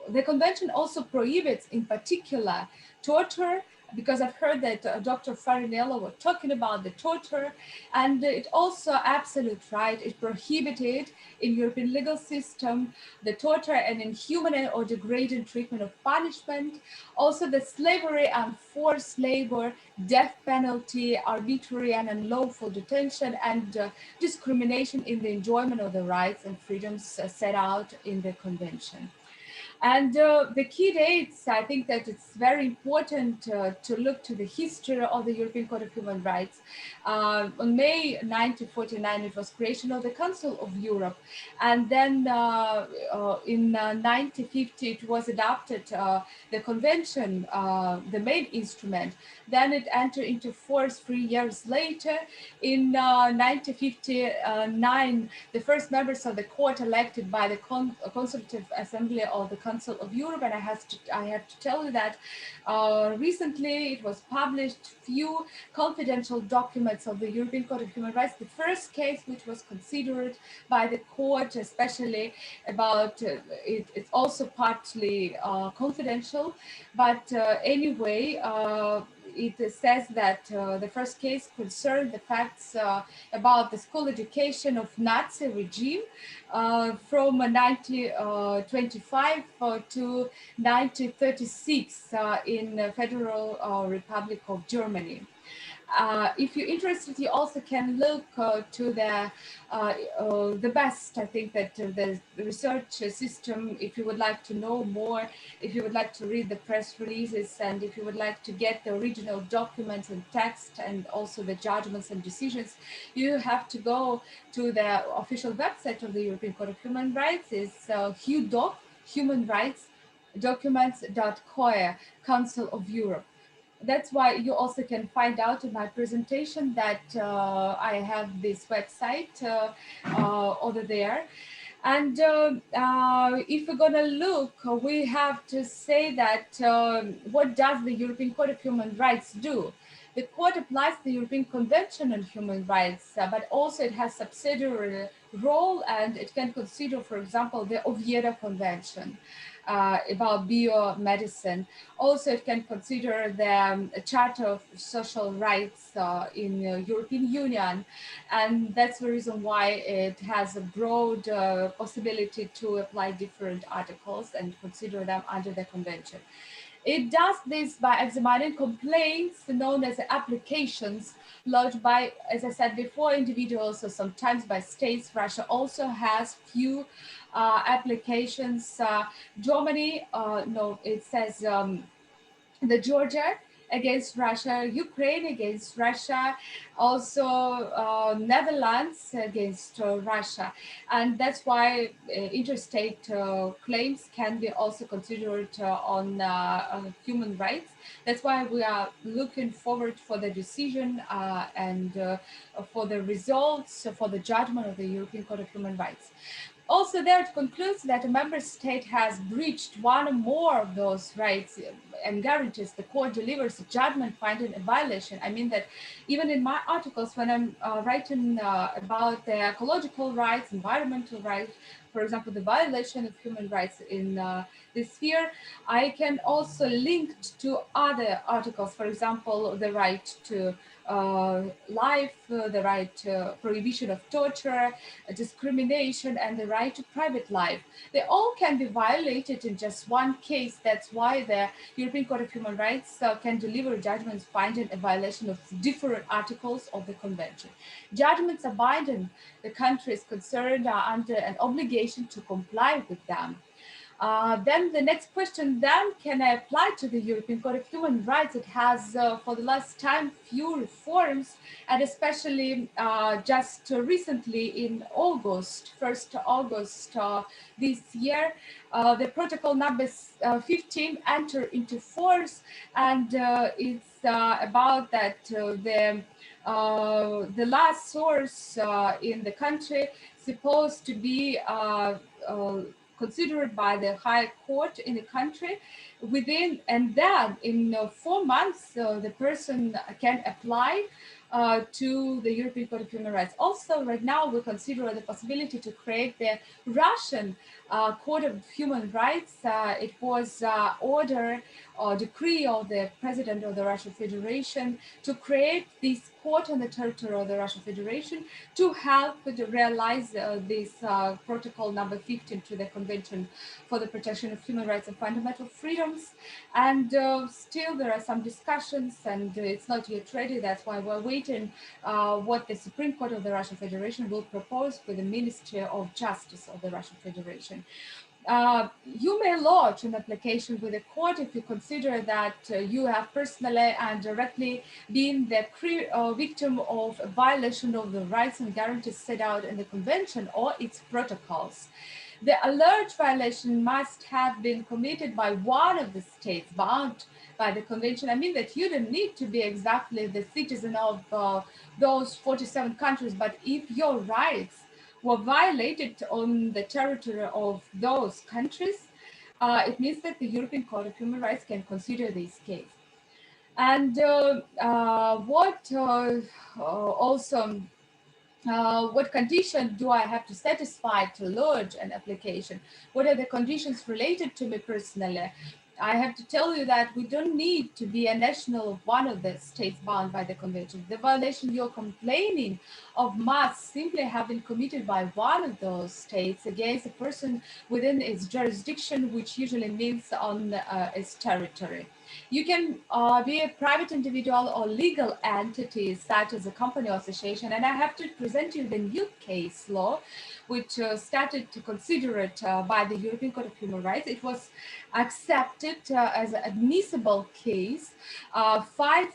The convention also prohibits, in particular, torture, because I've heard that Dr. Farinella was talking about the torture, and it also absolute right. It prohibited in European legal system the torture and inhuman or degrading treatment of punishment, also the slavery and forced labor, death penalty, arbitrary and unlawful detention, and discrimination in the enjoyment of the rights and freedoms set out in the convention. And the key dates, I think that it's very important to look to the history of the European Court of Human Rights. On May 1949, it was creation of the Council of Europe. And then in 1950, it was adopted, the convention, the main instrument. Then it entered into force 3 years later. In 1959, the first members of the court elected by the Consultative Assembly of the Council of Europe, and I have to tell you that recently it was published few confidential documents of the European Court of Human Rights. The first case which was considered by the court, especially about it's also partly confidential, but anyway. It says that the first case concerned the facts about the school education of Nazi regime from 1925 to 1936 in the Federal Republic of Germany. If you're interested, you also can look to the best. I think that the research system, if you would like to know more, if you would like to read the press releases, and if you would like to get the original documents and text, and also the judgments and decisions, you have to go to the official website of the European Court of Human Rights. It's HUDOC, Human Rights Documents.coe, Council of Europe. That's why you also can find out in my presentation that I have this website over there. And if we're going to look, we have to say that what does the European Court of Human Rights do? The court applies the European Convention on Human Rights, but also it has subsidiary role, and it can consider, for example, the Oviedo Convention about biomedicine. Also, it can consider the Charter of Social Rights in the European Union, and that's the reason why it has a broad possibility to apply different articles and consider them under the convention. It does this by examining complaints known as applications lodged by, as I said before, individuals or sometimes by states. Russia also has few applications. Germany, no, it says the Georgia against Russia, Ukraine against Russia, also Netherlands against Russia. And that's why interstate claims can be also considered on human rights. That's why we are looking forward for the decision and for the results, for the judgment of the European Court of Human Rights. Also, there it concludes that a member state has breached one or more of those rights and guarantees the court delivers a judgment finding a violation. I mean that even in my articles, when I'm writing about the ecological rights, environmental rights, for example, the violation of human rights in this sphere, I can also link to other articles, for example, the right to life, the right to prohibition of torture, discrimination, and the right to private life. They all can be violated in just one case. That's why the European Court of Human Rights can deliver judgments finding a violation of different articles of the Convention. Judgments are binding. The countries concerned are under an obligation to comply with them. Then the next question, then can I apply to the European Court of Human Rights? It has for the last time few reforms, and especially just recently in August, 1st August this year, the protocol number 15 entered into force, and it's about that the last source in the country supposed to be considered by the High Court in the country within, and then in 4 months the person can apply to the European Court of Human Rights. Also, right now we consider the possibility to create the Russian Court of Human Rights. It was order or decree of the President of the Russian Federation to create this court on the territory of the Russian Federation to help to realize this protocol number 15 to the Convention for the Protection of Human Rights and Fundamental Freedoms. And still there are some discussions, and it's not yet ready. That's why we're waiting what the Supreme Court of the Russian Federation will propose with the Ministry of Justice of the Russian Federation. You may lodge an application with the court if you consider that you have personally and directly been the victim of a violation of the rights and guarantees set out in the Convention or its protocols. The alleged violation must have been committed by one of the states bound by the Convention. I mean that you don't need to be exactly the citizen of those 47 countries, but if your rights were violated on the territory of those countries, it means that the European Court of Human Rights can consider this case. And what condition do I have to satisfy to lodge an application? What are the conditions related to me personally? I have to tell you that we don't need to be a national of one of the states bound by the convention. The violation you're complaining of must simply have been committed by one of those states against a person within its jurisdiction, which usually means on its territory. You can be a private individual or legal entity, such as a company or association. And I have to present you the new case law, which started to consider it by the European Court of Human Rights. It was accepted as an admissible case. Five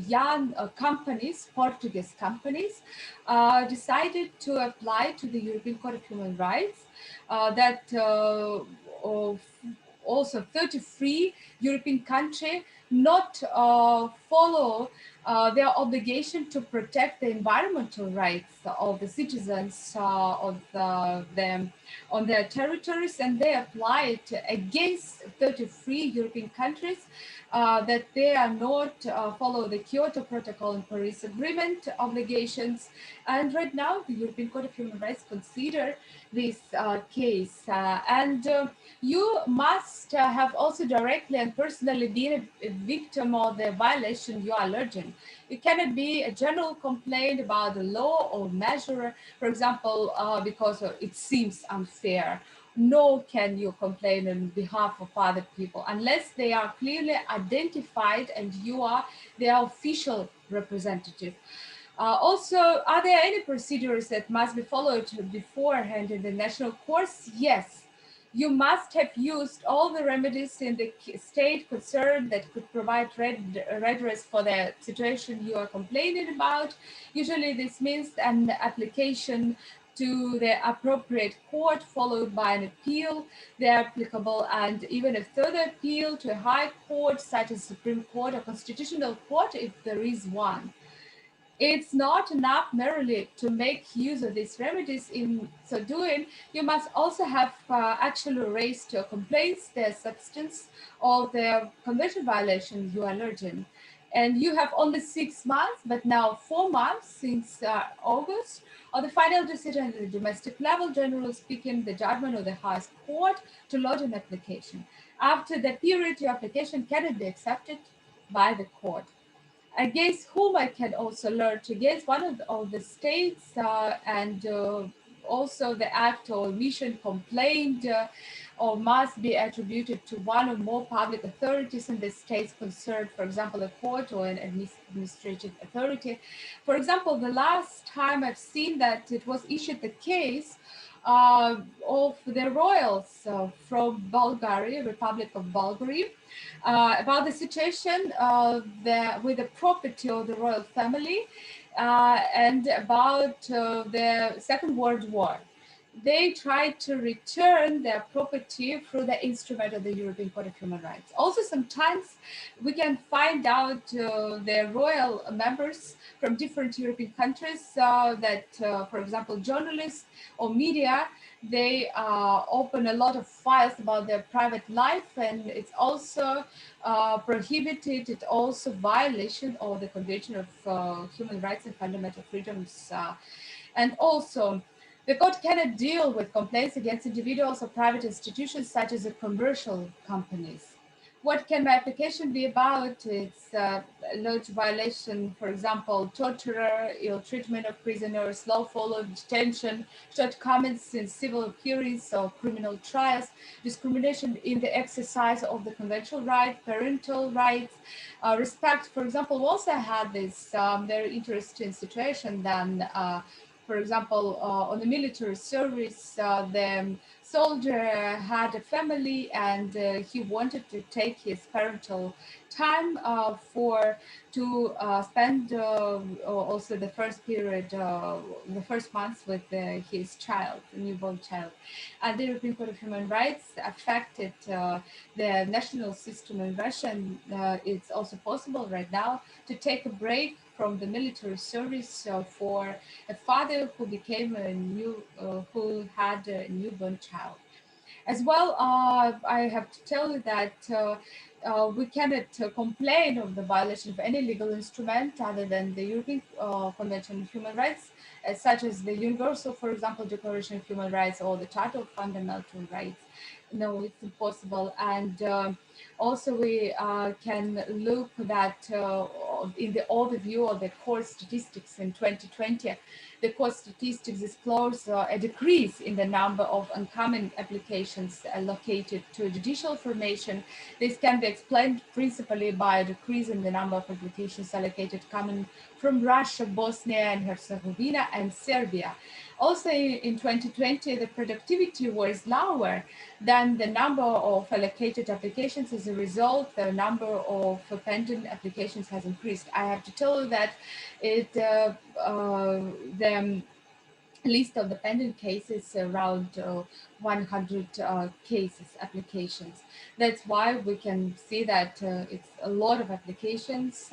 young companies, Portuguese companies, decided to apply to the European Court of Human Rights that also 33 European countries not follow their obligation to protect the environmental rights of the citizens of them on their territories, and they apply it against 33 European countries that they are not follow the Kyoto Protocol and Paris Agreement obligations. And right now, the European Court of Human Rights consider this case, and you must have also directly and personally been a victim of the violation you are alleging. It cannot be a general complaint about the law or measure, for example, because it seems unfair. Nor can you complain on behalf of other people unless they are clearly identified and you are their official representative. Also, are there any procedures that must be followed beforehand in the national courts? Yes. You must have used all the remedies in the state concerned that could provide redress for the situation you are complaining about. Usually this means an application to the appropriate court followed by an appeal, the applicable, and even a further appeal to a high court such as Supreme Court or Constitutional Court if there is one. It's not enough merely to make use of these remedies. In so doing, you must also have actually raised your complaints, the substance of the convention violation you are alleging. And you have only 6 months, but now 4 months since August, or the final decision at the domestic level, generally speaking, the judgment of the highest court to lodge an application. After the period, your application cannot be accepted by the court. Against whom I can also lodge against one of the states, and also the act or omission complained or must be attributed to one or more public authorities in the states concerned, for example, a court or an administrative authority. For example, the last time I've seen that it was issued the case of the royals from Bulgaria, Republic of Bulgaria, about the situation with the property of the royal family and about the Second World War. They tried to return their property through the instrument of the European Court of Human Rights. Also, sometimes we can find out the royal members from different European countries that, for example, journalists or media, they open a lot of files about their private life, and it's also prohibited. It's also violation of the Convention of Human Rights and Fundamental Freedoms. And also, the court cannot deal with complaints against individuals or private institutions such as commercial companies. What can my application be about? It's alleged violation, for example, torture, ill treatment of prisoners, lawful detention, shortcomings in civil hearings or criminal trials, discrimination in the exercise of the conventional right, parental rights, respect. For example, we also had this very interesting situation then for example, on the military service, the soldier had a family and he wanted to take his parental time to spend also the first period, the first months with his child, the newborn child. And the European Court of Human Rights affected the national system in Russia. And it's also possible right now to take a break from the military service for a father who became who had a newborn child. As well, I have to tell you that we cannot complain of the violation of any legal instrument other than the European Convention on Human Rights, such as the Universal, for example, Declaration of Human Rights or the Charter of Fundamental Rights. No, it's impossible. And also we can look that in the overview of the court statistics in 2020, the court statistics disclose a decrease in the number of uncommon applications allocated to judicial formation. This can be explained principally by a decrease in the number of applications allocated coming from Russia, Bosnia and Herzegovina, and Serbia. Also in 2020, the productivity was lower than the number of allocated applications. As a result, the number of pending applications has increased. I have to tell you that the list of the pending cases around 100 cases, applications. That's why we can see that it's a lot of applications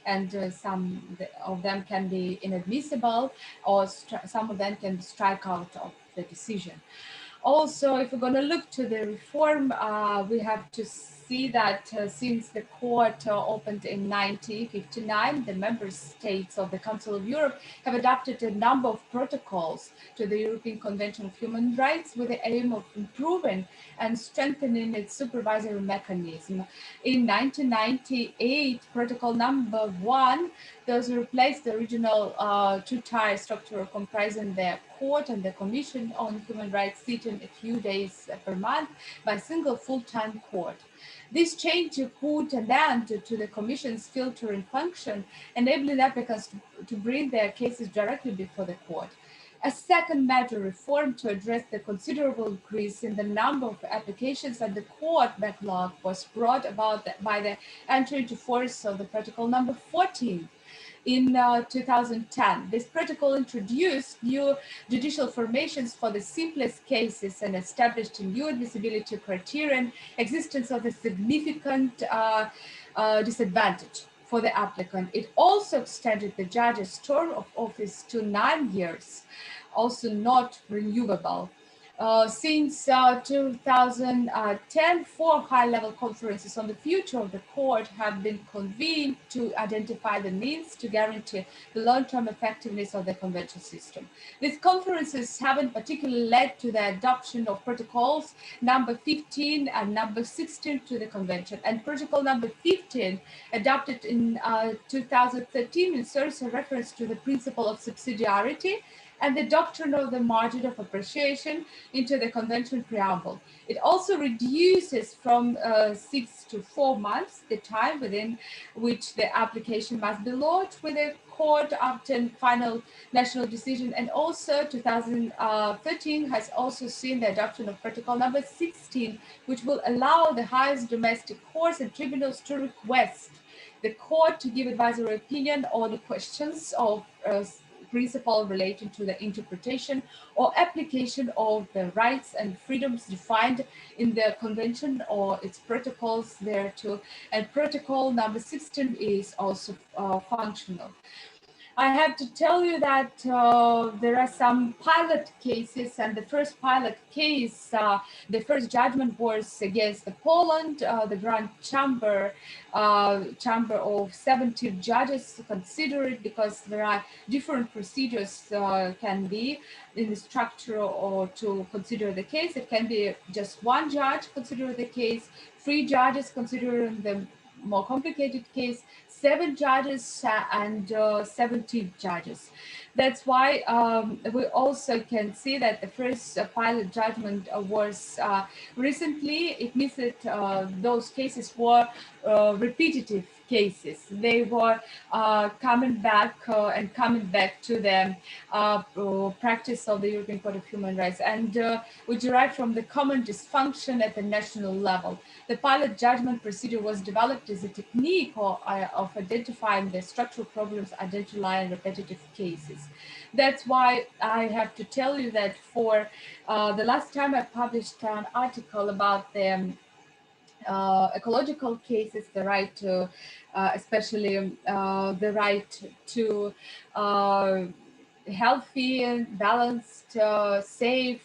and some of them can be inadmissible or some of them can strike out of the decision. Also, if we're going to look to the reform, we have to see that since the court opened in 1959, the member states of the Council of Europe have adopted a number of protocols to the European Convention of Human Rights with the aim of improving and strengthening its supervisory mechanism. In 1998, Protocol number 1, those replaced the original two-tier structure comprising the court and the Commission on Human Rights sitting a few days per month by a single full-time court. This change put an end to the Commission's filtering function, enabling applicants to bring their cases directly before the court. A second major reform to address the considerable increase in the number of applications and the court backlog was brought about by the entry into force of the Protocol number 14. In 2010, this protocol introduced new judicial formations for the simplest cases and established a new admissibility criterion, existence of a significant disadvantage for the applicant. It also extended the judge's term of office to 9 years, also not renewable. Since 2010, 4 high-level conferences on the future of the court have been convened to identify the means to guarantee the long-term effectiveness of the convention system. These conferences have in particular led to the adoption of protocols number 15 and number 16 to the convention. And protocol number 15, adopted in 2013, inserts a reference to the principle of subsidiarity and the doctrine of the margin of appreciation into the convention preamble. It also reduces from 6 to 4 months the time within which the application must be lodged with the court after final national decision. And also 2013 has also seen the adoption of protocol number 16, which will allow the highest domestic courts and tribunals to request the court to give advisory opinion on the questions of principle relating to the interpretation or application of the rights and freedoms defined in the convention or its protocols thereto. And protocol number 16 is also functional. I have to tell you that there are some pilot cases, and the first pilot case, the first judgment was against Poland. The Grand Chamber of 70 judges consider it because there are different procedures can be in the structure or to consider the case. It can be just one judge consider the case, 3 judges considering the more complicated case, 7 judges and 17 judges. That's why we also can see that the first pilot judgment was recently. It means that those cases were repetitive cases. They were coming back to the practice of the European Court of Human Rights, and we derive from the common dysfunction at the national level. The pilot judgment procedure was developed as a technique of identifying the structural problems identified in repetitive cases. That's why I have to tell you that for the last time I published an article about the ecological cases, the right to, especially the right to healthy, balanced, safe,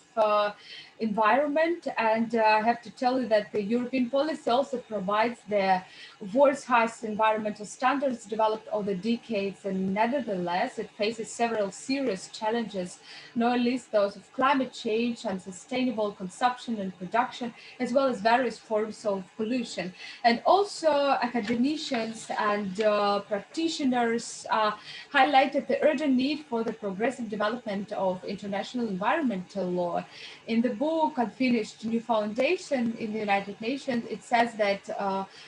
environment. And I have to tell you that the European policy also provides the world's highest environmental standards developed over decades, and nevertheless it faces several serious challenges, not least those of climate change, unsustainable consumption and production, as well as various forms of pollution. And also academicians and practitioners highlighted the urgent need for the progressive development of international environmental law. In the book Unfinished New Foundation in the United Nations, it says that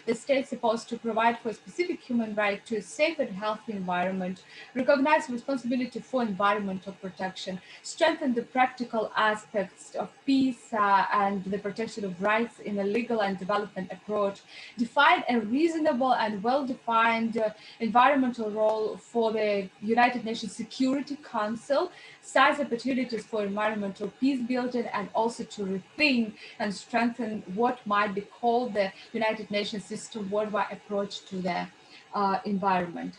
the states supposed to provide for a specific human right to a safe and healthy environment, recognize responsibility for environmental protection, strengthen the practical aspects of peace and the protection of rights in a legal and development approach, define a reasonable and well-defined environmental role for the United Nations Security Council, size opportunities for environmental peace building, and also to rethink and strengthen what might be called the United Nations system worldwide approach to the environment.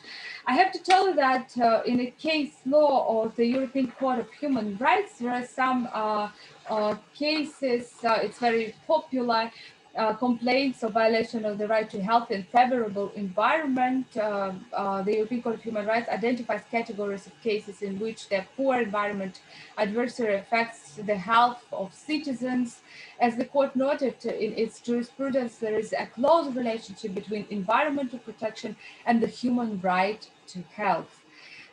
I have to tell you that in a case law of the European Court of Human Rights, there are some cases, it's very popular, complaints of violation of the right to health and favorable environment. The European Court of Human Rights identifies categories of cases in which the poor environment adversely affects the health of citizens. As the court noted in its jurisprudence, there is a close relationship between environmental protection and the human right to health.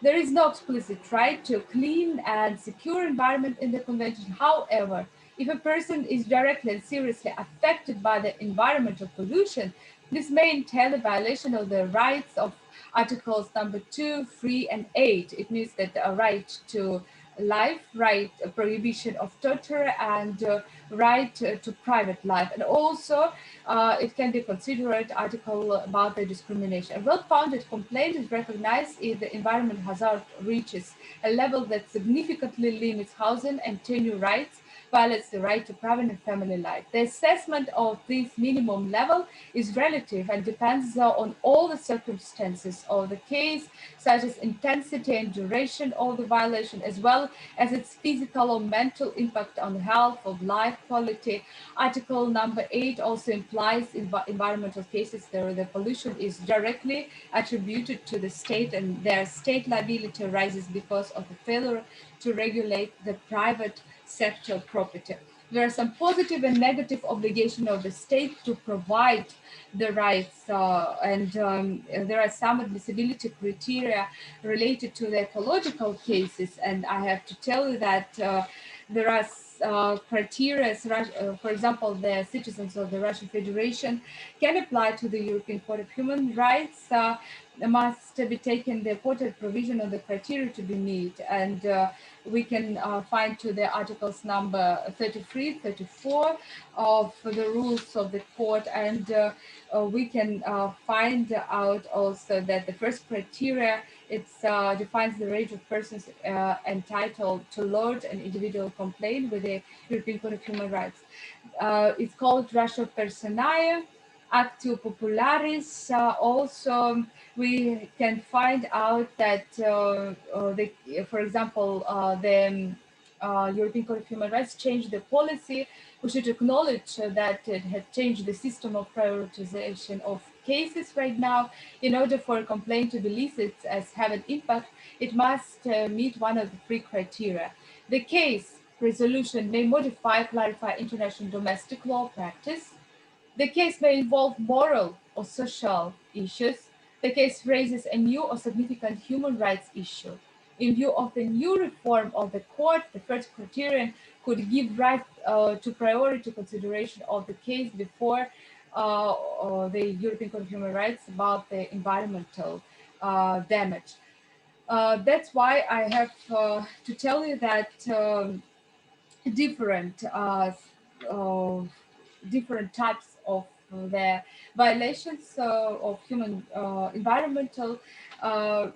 There is no explicit right to a clean and secure environment in the Convention. However, if a person is directly and seriously affected by the environmental pollution, this may entail a violation of the rights of Articles number 2, 3, and 8. It means that a right to life, right, prohibition of torture, and right to private life. And also, it can be considered article about the discrimination. A well-founded complaint is recognized if the environment hazard reaches a level that significantly limits housing and tenure rights, violates the right to private and family life. The assessment of this minimum level is relative and depends on all the circumstances of the case, such as intensity and duration of the violation, as well as its physical or mental impact on health or life quality. Article number 8 also implies in environmental cases where the pollution is directly attributed to the state and their state liability arises because of the failure to regulate the private sector property. There are some positive and negative obligation of the state to provide the rights, and there are some admissibility criteria related to the ecological cases. And I have to tell you that there are criteria, for example, the citizens of the Russian Federation can apply to the European Court of Human Rights. Must be taken the important provision of the criteria to be met, and we can find to the articles number 33, 34 of the rules of the court, and we can find out also that the first criteria, it defines the range of persons entitled to lodge an individual complaint with the European Court of Human Rights. It's called ratio personae, actio popularis. Also, we can find out that, for example, the European Court of Human Rights changed the policy. We should acknowledge that it had changed the system of prioritization of cases right now. In order for a complaint to be listed as have an impact, it must meet one of the three criteria. The case resolution may modify, clarify international domestic law practice. The case may involve moral or social issues. The case raises a new or significant human rights issue. In view of the new reform of the court, the first criterion could give right to priority consideration of the case before the European Court of Human Rights about the environmental damage. That's why I have to tell you that different types of the violations of human environmental.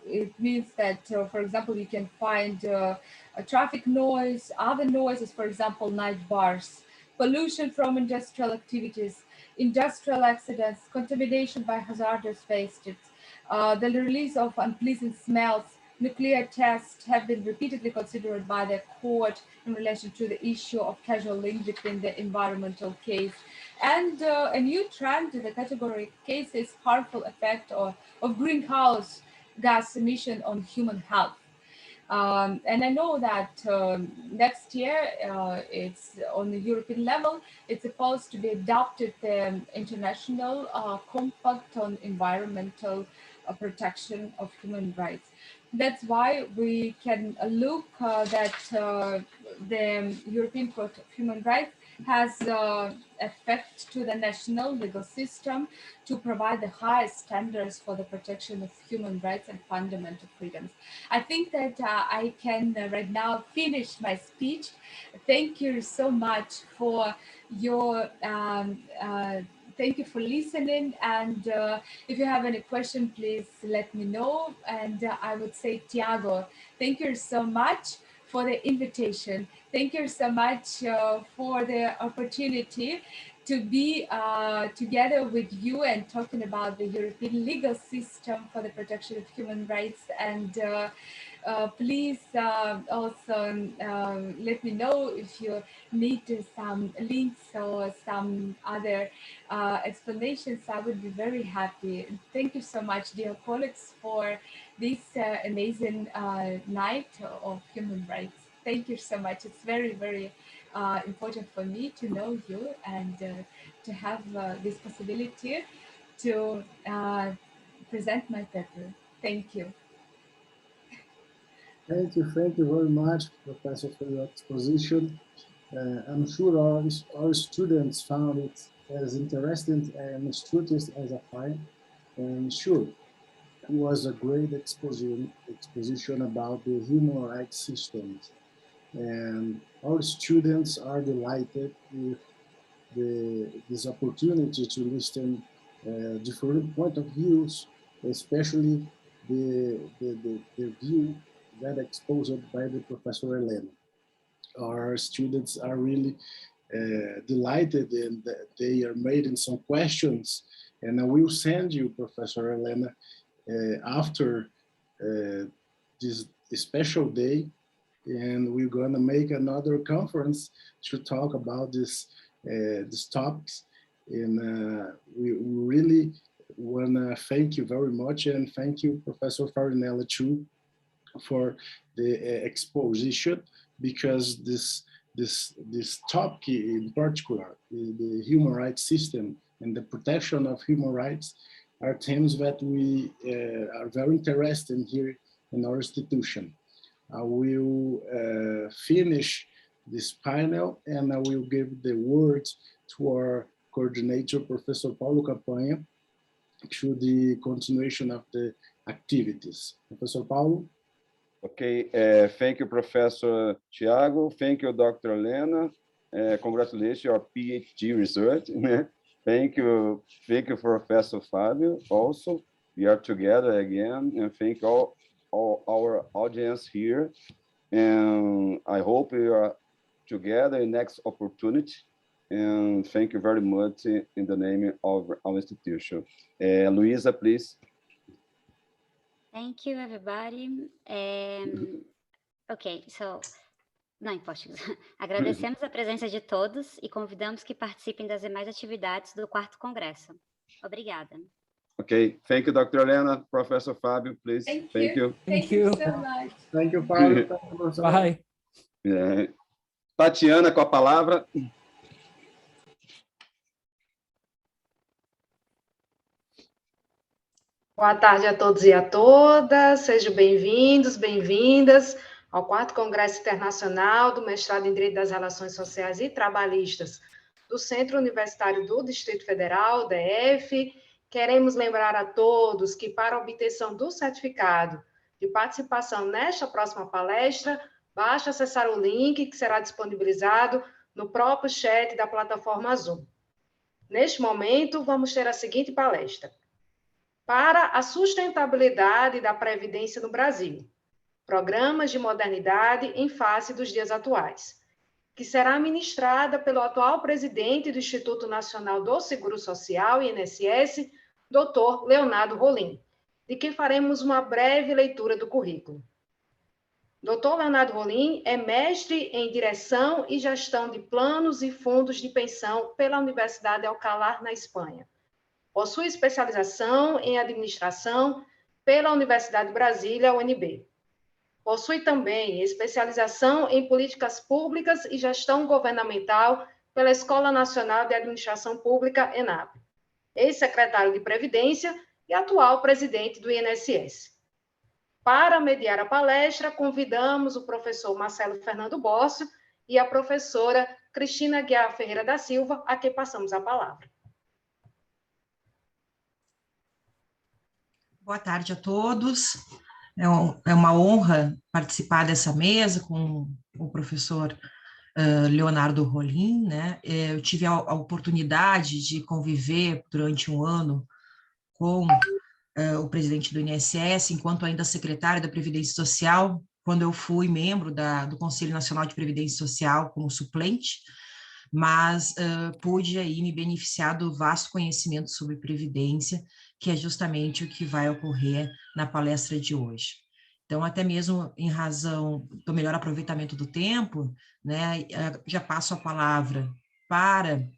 It means that, for example, you can find a traffic noise, other noises, for example, night bars, pollution from industrial activities, industrial accidents, contamination by hazardous wastes, the release of unpleasant smells, nuclear tests have been repeatedly considered by the court in relation to the issue of causal link between the environmental case and a new trend in the category cases harmful effect of greenhouse gas emission on human health. And I know that next year, it's on the European level, it's supposed to be adopted the International Compact on Environmental Protection of Human Rights. That's why we can look that the European Court of Human Rights has effect to the national legal system to provide the highest standards for the protection of human rights and fundamental freedoms. I think that I can right now finish my speech. Thank you so much for your thank you for listening. And if you have any question, please let me know. And I would say, Tiago, thank you so much for the invitation. Thank you so much for the opportunity to be together with you and talking about the European legal system for the protection of human rights. And please also let me know if you need some links or some other explanations. I would be very happy. And thank you so much, dear colleagues, for this amazing night of human rights. Thank you so much. It's very, very important for me to know you and to have this possibility to present my paper. Thank you. Thank you very much, Professor, for your exposition. I'm sure our students found it as interesting and instructive as I find. And sure, it was a great exposition about the human rights systems. And our students are delighted with this opportunity to listen different point of views, especially the view that exposed by the Professor Helena. Our students are really delighted, and they are making some questions, and I will send you, Professor Helena, after this special day, and we're going to make another conference to talk about these topics. And we really want to thank you very much, and thank you, Professor Farinella, too, for the exposition, because this topic in particular, the human rights system and the protection of human rights, are themes that we are very interested in here in our institution. I will finish this panel, and I will give the word to our coordinator, Professor Paulo Campanha, to the continuation of the activities. Professor Paulo? Okay, thank you, Professor Tiago. Thank you, Dr. Helena. Congratulations your PhD result. Thank you, Professor Fabio. Also, we are together again, and thank all our audience here. And I hope we are together in next opportunity. And thank you very much in the name of our institution. Luisa, please. Thank you, everybody. Ok, so, não, em português. Agradecemos a presença de todos e convidamos que participem das demais atividades do 4º Congresso. Obrigada. Okay, thank you, Dr. Helena. Professor Fabio, please. Thank you. Thank you so much. Thank you, Fabio. Bye. Tatiana, com a palavra. Boa tarde a todos e a todas, sejam bem-vindos, bem-vindas ao 4º Congresso Internacional do Mestrado em Direito das Relações Sociais e Trabalhistas do Centro Universitário do Distrito Federal, DF. Queremos lembrar a todos que, para a obtenção do certificado de participação nesta próxima palestra, basta acessar o link que será disponibilizado no próprio chat da plataforma Zoom. Neste momento, vamos ter a seguinte palestra: para a sustentabilidade da Previdência no Brasil, programas de modernidade em face dos dias atuais, que será ministrada pelo atual presidente do Instituto Nacional do Seguro Social, INSS, Dr. Leonardo Rolim, de quem faremos uma breve leitura do currículo. Dr. Leonardo Rolim é mestre em Direção e Gestão de Planos e Fundos de Pensão pela Universidade de Alcalá, na Espanha. Possui especialização em Administração pela Universidade de Brasília, UNB. Possui também especialização em Políticas Públicas e Gestão Governamental pela Escola Nacional de Administração Pública, ENAP. Ex-secretário de Previdência e atual presidente do INSS. Para mediar a palestra, convidamos o professor Marcelo Fernando Bórcio e a professora Cristina Guiar Ferreira da Silva, a quem passamos a palavra. Boa tarde a todos. É uma honra participar dessa mesa com o professor Leonardo Rolim, né? Eu tive a oportunidade de conviver durante um ano com o presidente do INSS, enquanto ainda secretário da Previdência Social, quando eu fui membro do Conselho Nacional de Previdência Social como suplente, mas pude aí me beneficiar do vasto conhecimento sobre Previdência, que é justamente o que vai ocorrer na palestra de hoje. Então, até mesmo em razão do melhor aproveitamento do tempo, né, já passo a palavra para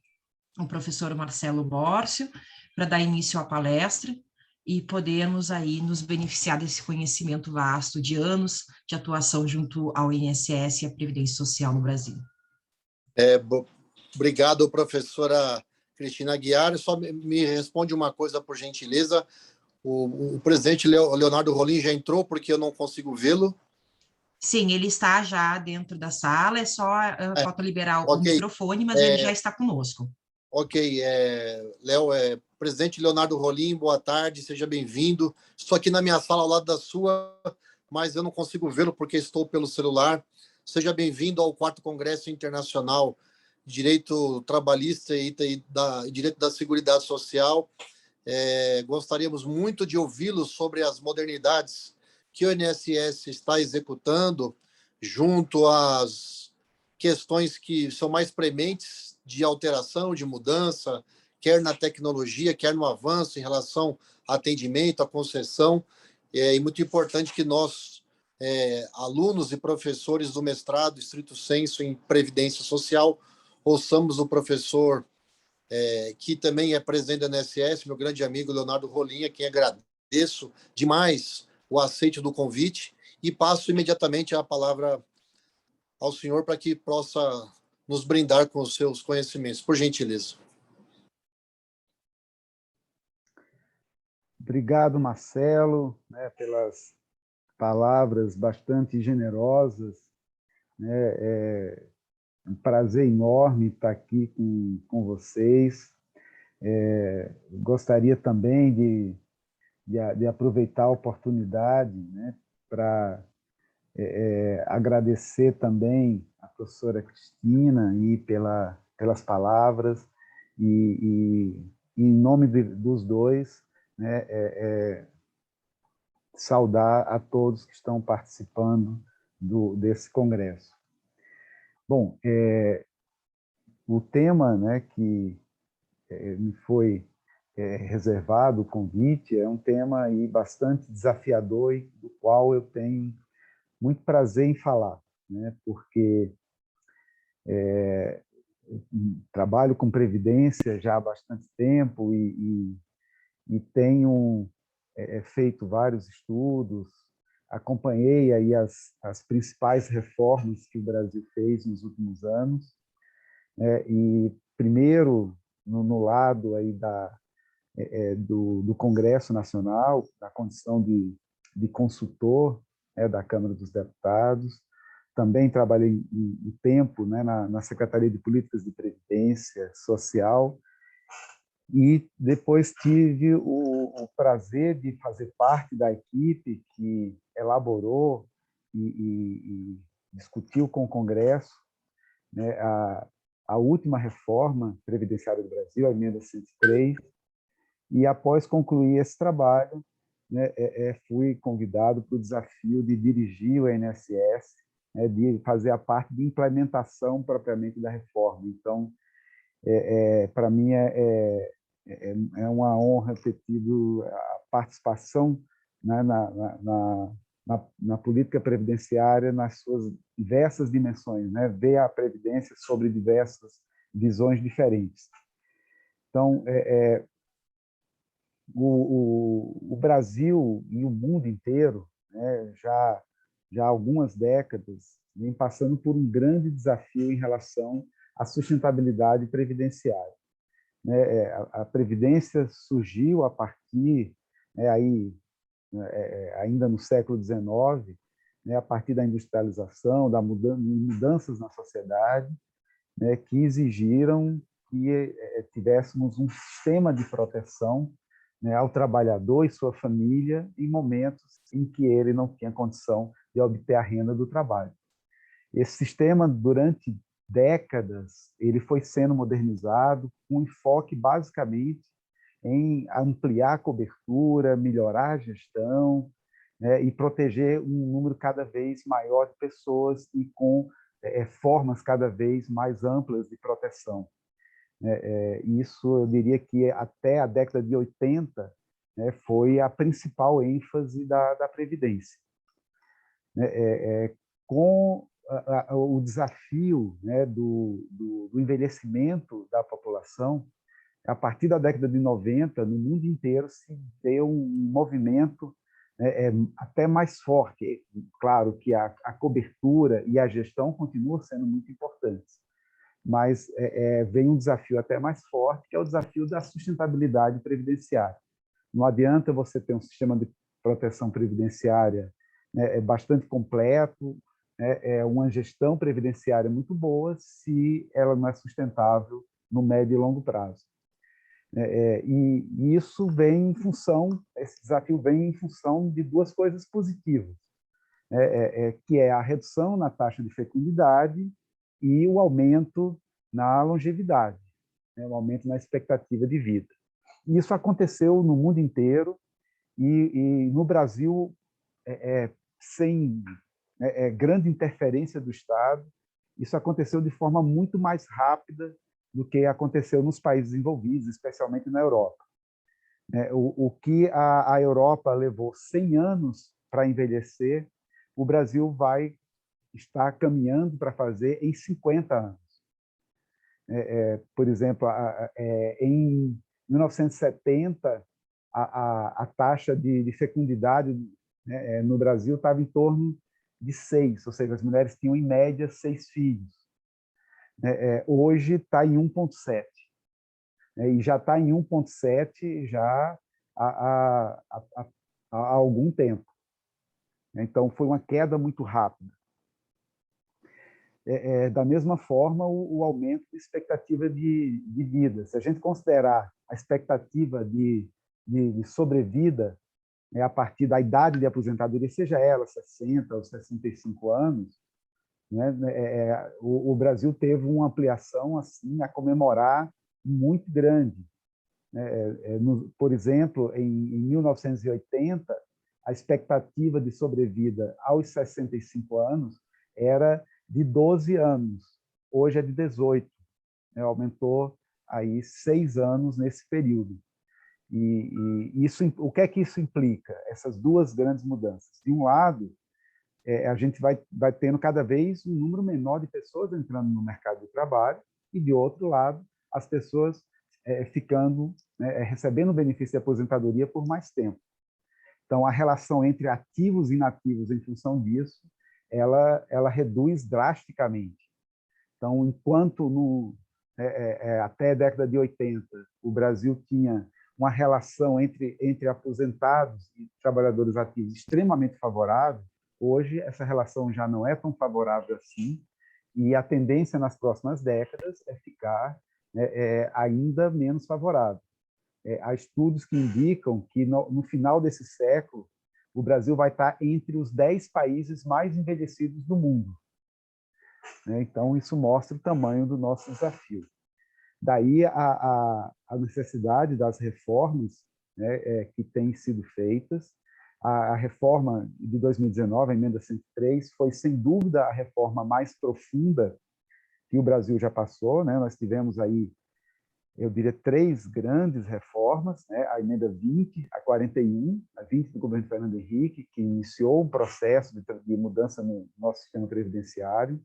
o professor Marcelo Bórcio, para dar início à palestra e podermos aí nos beneficiar desse conhecimento vasto de anos de atuação junto ao INSS e à Previdência Social no Brasil. Obrigado, professora Cristina Guiar. Só me responde uma coisa, por gentileza. O presidente Leonardo Rolim já entrou, porque eu não consigo vê-lo. Sim, ele está já dentro da sala, é só falta liberar o microfone, mas ele já está conosco. Ok, Léo, presidente Leonardo Rolim, boa tarde, seja bem-vindo. Estou aqui na minha sala ao lado da sua, mas eu não consigo vê-lo porque estou pelo celular. Seja bem-vindo ao 4º Congresso Internacional de Direito Trabalhista e Direito da Seguridade Social. Gostaríamos muito de ouvi-lo sobre as modernidades que o INSS está executando junto às questões que são mais prementes de alteração, de mudança, quer na tecnologia, quer no avanço em relação ao atendimento, à concessão. É muito importante que nós, alunos e professores do mestrado, estrito sensu, em Previdência Social, ouçamos o professor que também é presidente da INSS, meu grande amigo Leonardo Rolim, a quem agradeço demais o aceite do convite, e passo imediatamente a palavra ao senhor para que possa nos brindar com os seus conhecimentos, por gentileza. Obrigado, Marcelo, pelas palavras bastante generosas. É um prazer enorme estar aqui com vocês. Gostaria também de aproveitar a oportunidade, para agradecer também a professora Cristina pelas palavras e em nome dos dois, saudar a todos que estão participando desse congresso. Bom, o tema que me foi reservado, o convite, é um tema aí bastante desafiador e do qual eu tenho muito prazer em falar, porque trabalho com previdência já há bastante tempo e tenho feito vários estudos, acompanhei aí as principais reformas que o Brasil fez nos últimos anos, e primeiro no lado aí do Congresso Nacional, na condição de consultor da Câmara dos Deputados. Também trabalhei um tempo na Secretaria de Políticas de Previdência Social e depois tive o prazer de fazer parte da equipe que elaborou e discutiu com o Congresso a última reforma previdenciária do Brasil, a emenda 103, e após concluir esse trabalho, fui convidado para o desafio de dirigir o INSS, de fazer a parte de implementação propriamente da reforma. Então, para mim é uma honra ter tido a participação né, na política previdenciária nas suas diversas dimensões, né? Ver a previdência sobre diversas visões diferentes. Então, o Brasil e o mundo inteiro, né, já há algumas décadas, vem passando por um grande desafio em relação à sustentabilidade previdenciária. Né? A Previdência surgiu a partir, né, ainda no século XIX, né, a partir da industrialização, mudanças na sociedade, né, que exigiram que tivéssemos um sistema de proteção, né, ao trabalhador e sua família em momentos em que ele não tinha condição de obter a renda do trabalho. Esse sistema, durante décadas, ele foi sendo modernizado com enfoque basicamente em ampliar a cobertura, melhorar a gestão, né, e proteger um número cada vez maior de pessoas e com formas cada vez mais amplas de proteção. Isso, eu diria que até a década de 80, né, foi a principal ênfase da Previdência. Com o desafio, né, do envelhecimento da população, a partir da década de 90, no mundo inteiro se deu um movimento até mais forte. Claro que a cobertura e a gestão continuam sendo muito importantes, mas vem um desafio até mais forte, que é o desafio da sustentabilidade previdenciária. Não adianta você ter um sistema de proteção previdenciária, né, bastante completo, né, uma gestão previdenciária muito boa, se ela não é sustentável no médio e longo prazo. E isso vem em função, esse desafio vem em função de duas coisas positivas, que é a redução na taxa de fecundidade e o aumento na longevidade, né, o aumento na expectativa de vida. Isso aconteceu no mundo inteiro e no Brasil, sem grande interferência do Estado, isso aconteceu de forma muito mais rápida do que aconteceu nos países envolvidos, especialmente na Europa. O que a Europa levou 100 anos para envelhecer, o Brasil vai estar caminhando para fazer em 50 anos. Por exemplo, em 1970, a taxa de fecundidade, né, no Brasil estava em torno de 6, ou seja, as mulheres tinham, em média, 6 filhos. Hoje está em 1,7. E já está em 1,7 já há algum tempo. Então, foi uma queda muito rápida. Da mesma forma, o aumento de expectativa de vida. Se a gente considerar a expectativa de sobrevida, a partir da idade de aposentadoria, seja ela 60 ou 65 anos, né, o Brasil teve uma ampliação assim a comemorar muito grande. Por exemplo, em 1980, a expectativa de sobrevida aos 65 anos era de 12 anos, hoje é de 18, né, aumentou aí 6 anos nesse período. E isso, o que é que isso implica? Essas duas grandes mudanças. De um lado, a gente vai tendo cada vez um número menor de pessoas entrando no mercado de trabalho, e, de outro lado, as pessoas ficando, né, recebendo benefício de aposentadoria por mais tempo. Então, a relação entre ativos e inativos em função disso, ela reduz drasticamente. Então, enquanto até a década de 80, o Brasil tinha uma relação entre aposentados e trabalhadores ativos extremamente favorável, hoje essa relação já não é tão favorável assim, e a tendência nas próximas décadas é ficar ainda menos favorável. Há estudos que indicam que no final desse século o Brasil vai estar entre os 10 países mais envelhecidos do mundo. Então, isso mostra o tamanho do nosso desafio. Daí a necessidade das reformas, né, que têm sido feitas. A reforma de 2019, a emenda 103, foi, sem dúvida, a reforma mais profunda que o Brasil já passou, né? Nós tivemos aí eu diria, 3 grandes reformas, né? A emenda 20, a 41, a 20 do governo Fernando Henrique, que iniciou um processo de mudança no nosso sistema previdenciário,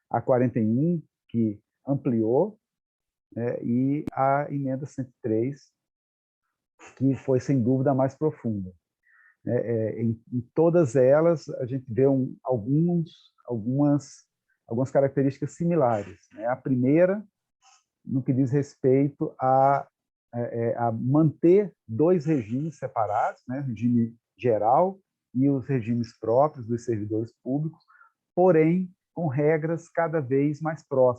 a 41, que ampliou, né? E a emenda 103, que foi, sem dúvida, a mais profunda. Em todas elas, a gente vê algumas características similares, né? A primeira, no que diz respeito a manter 2 regimes separados, né? O regime geral e os regimes próprios dos servidores públicos, porém com regras cada vez mais próximas.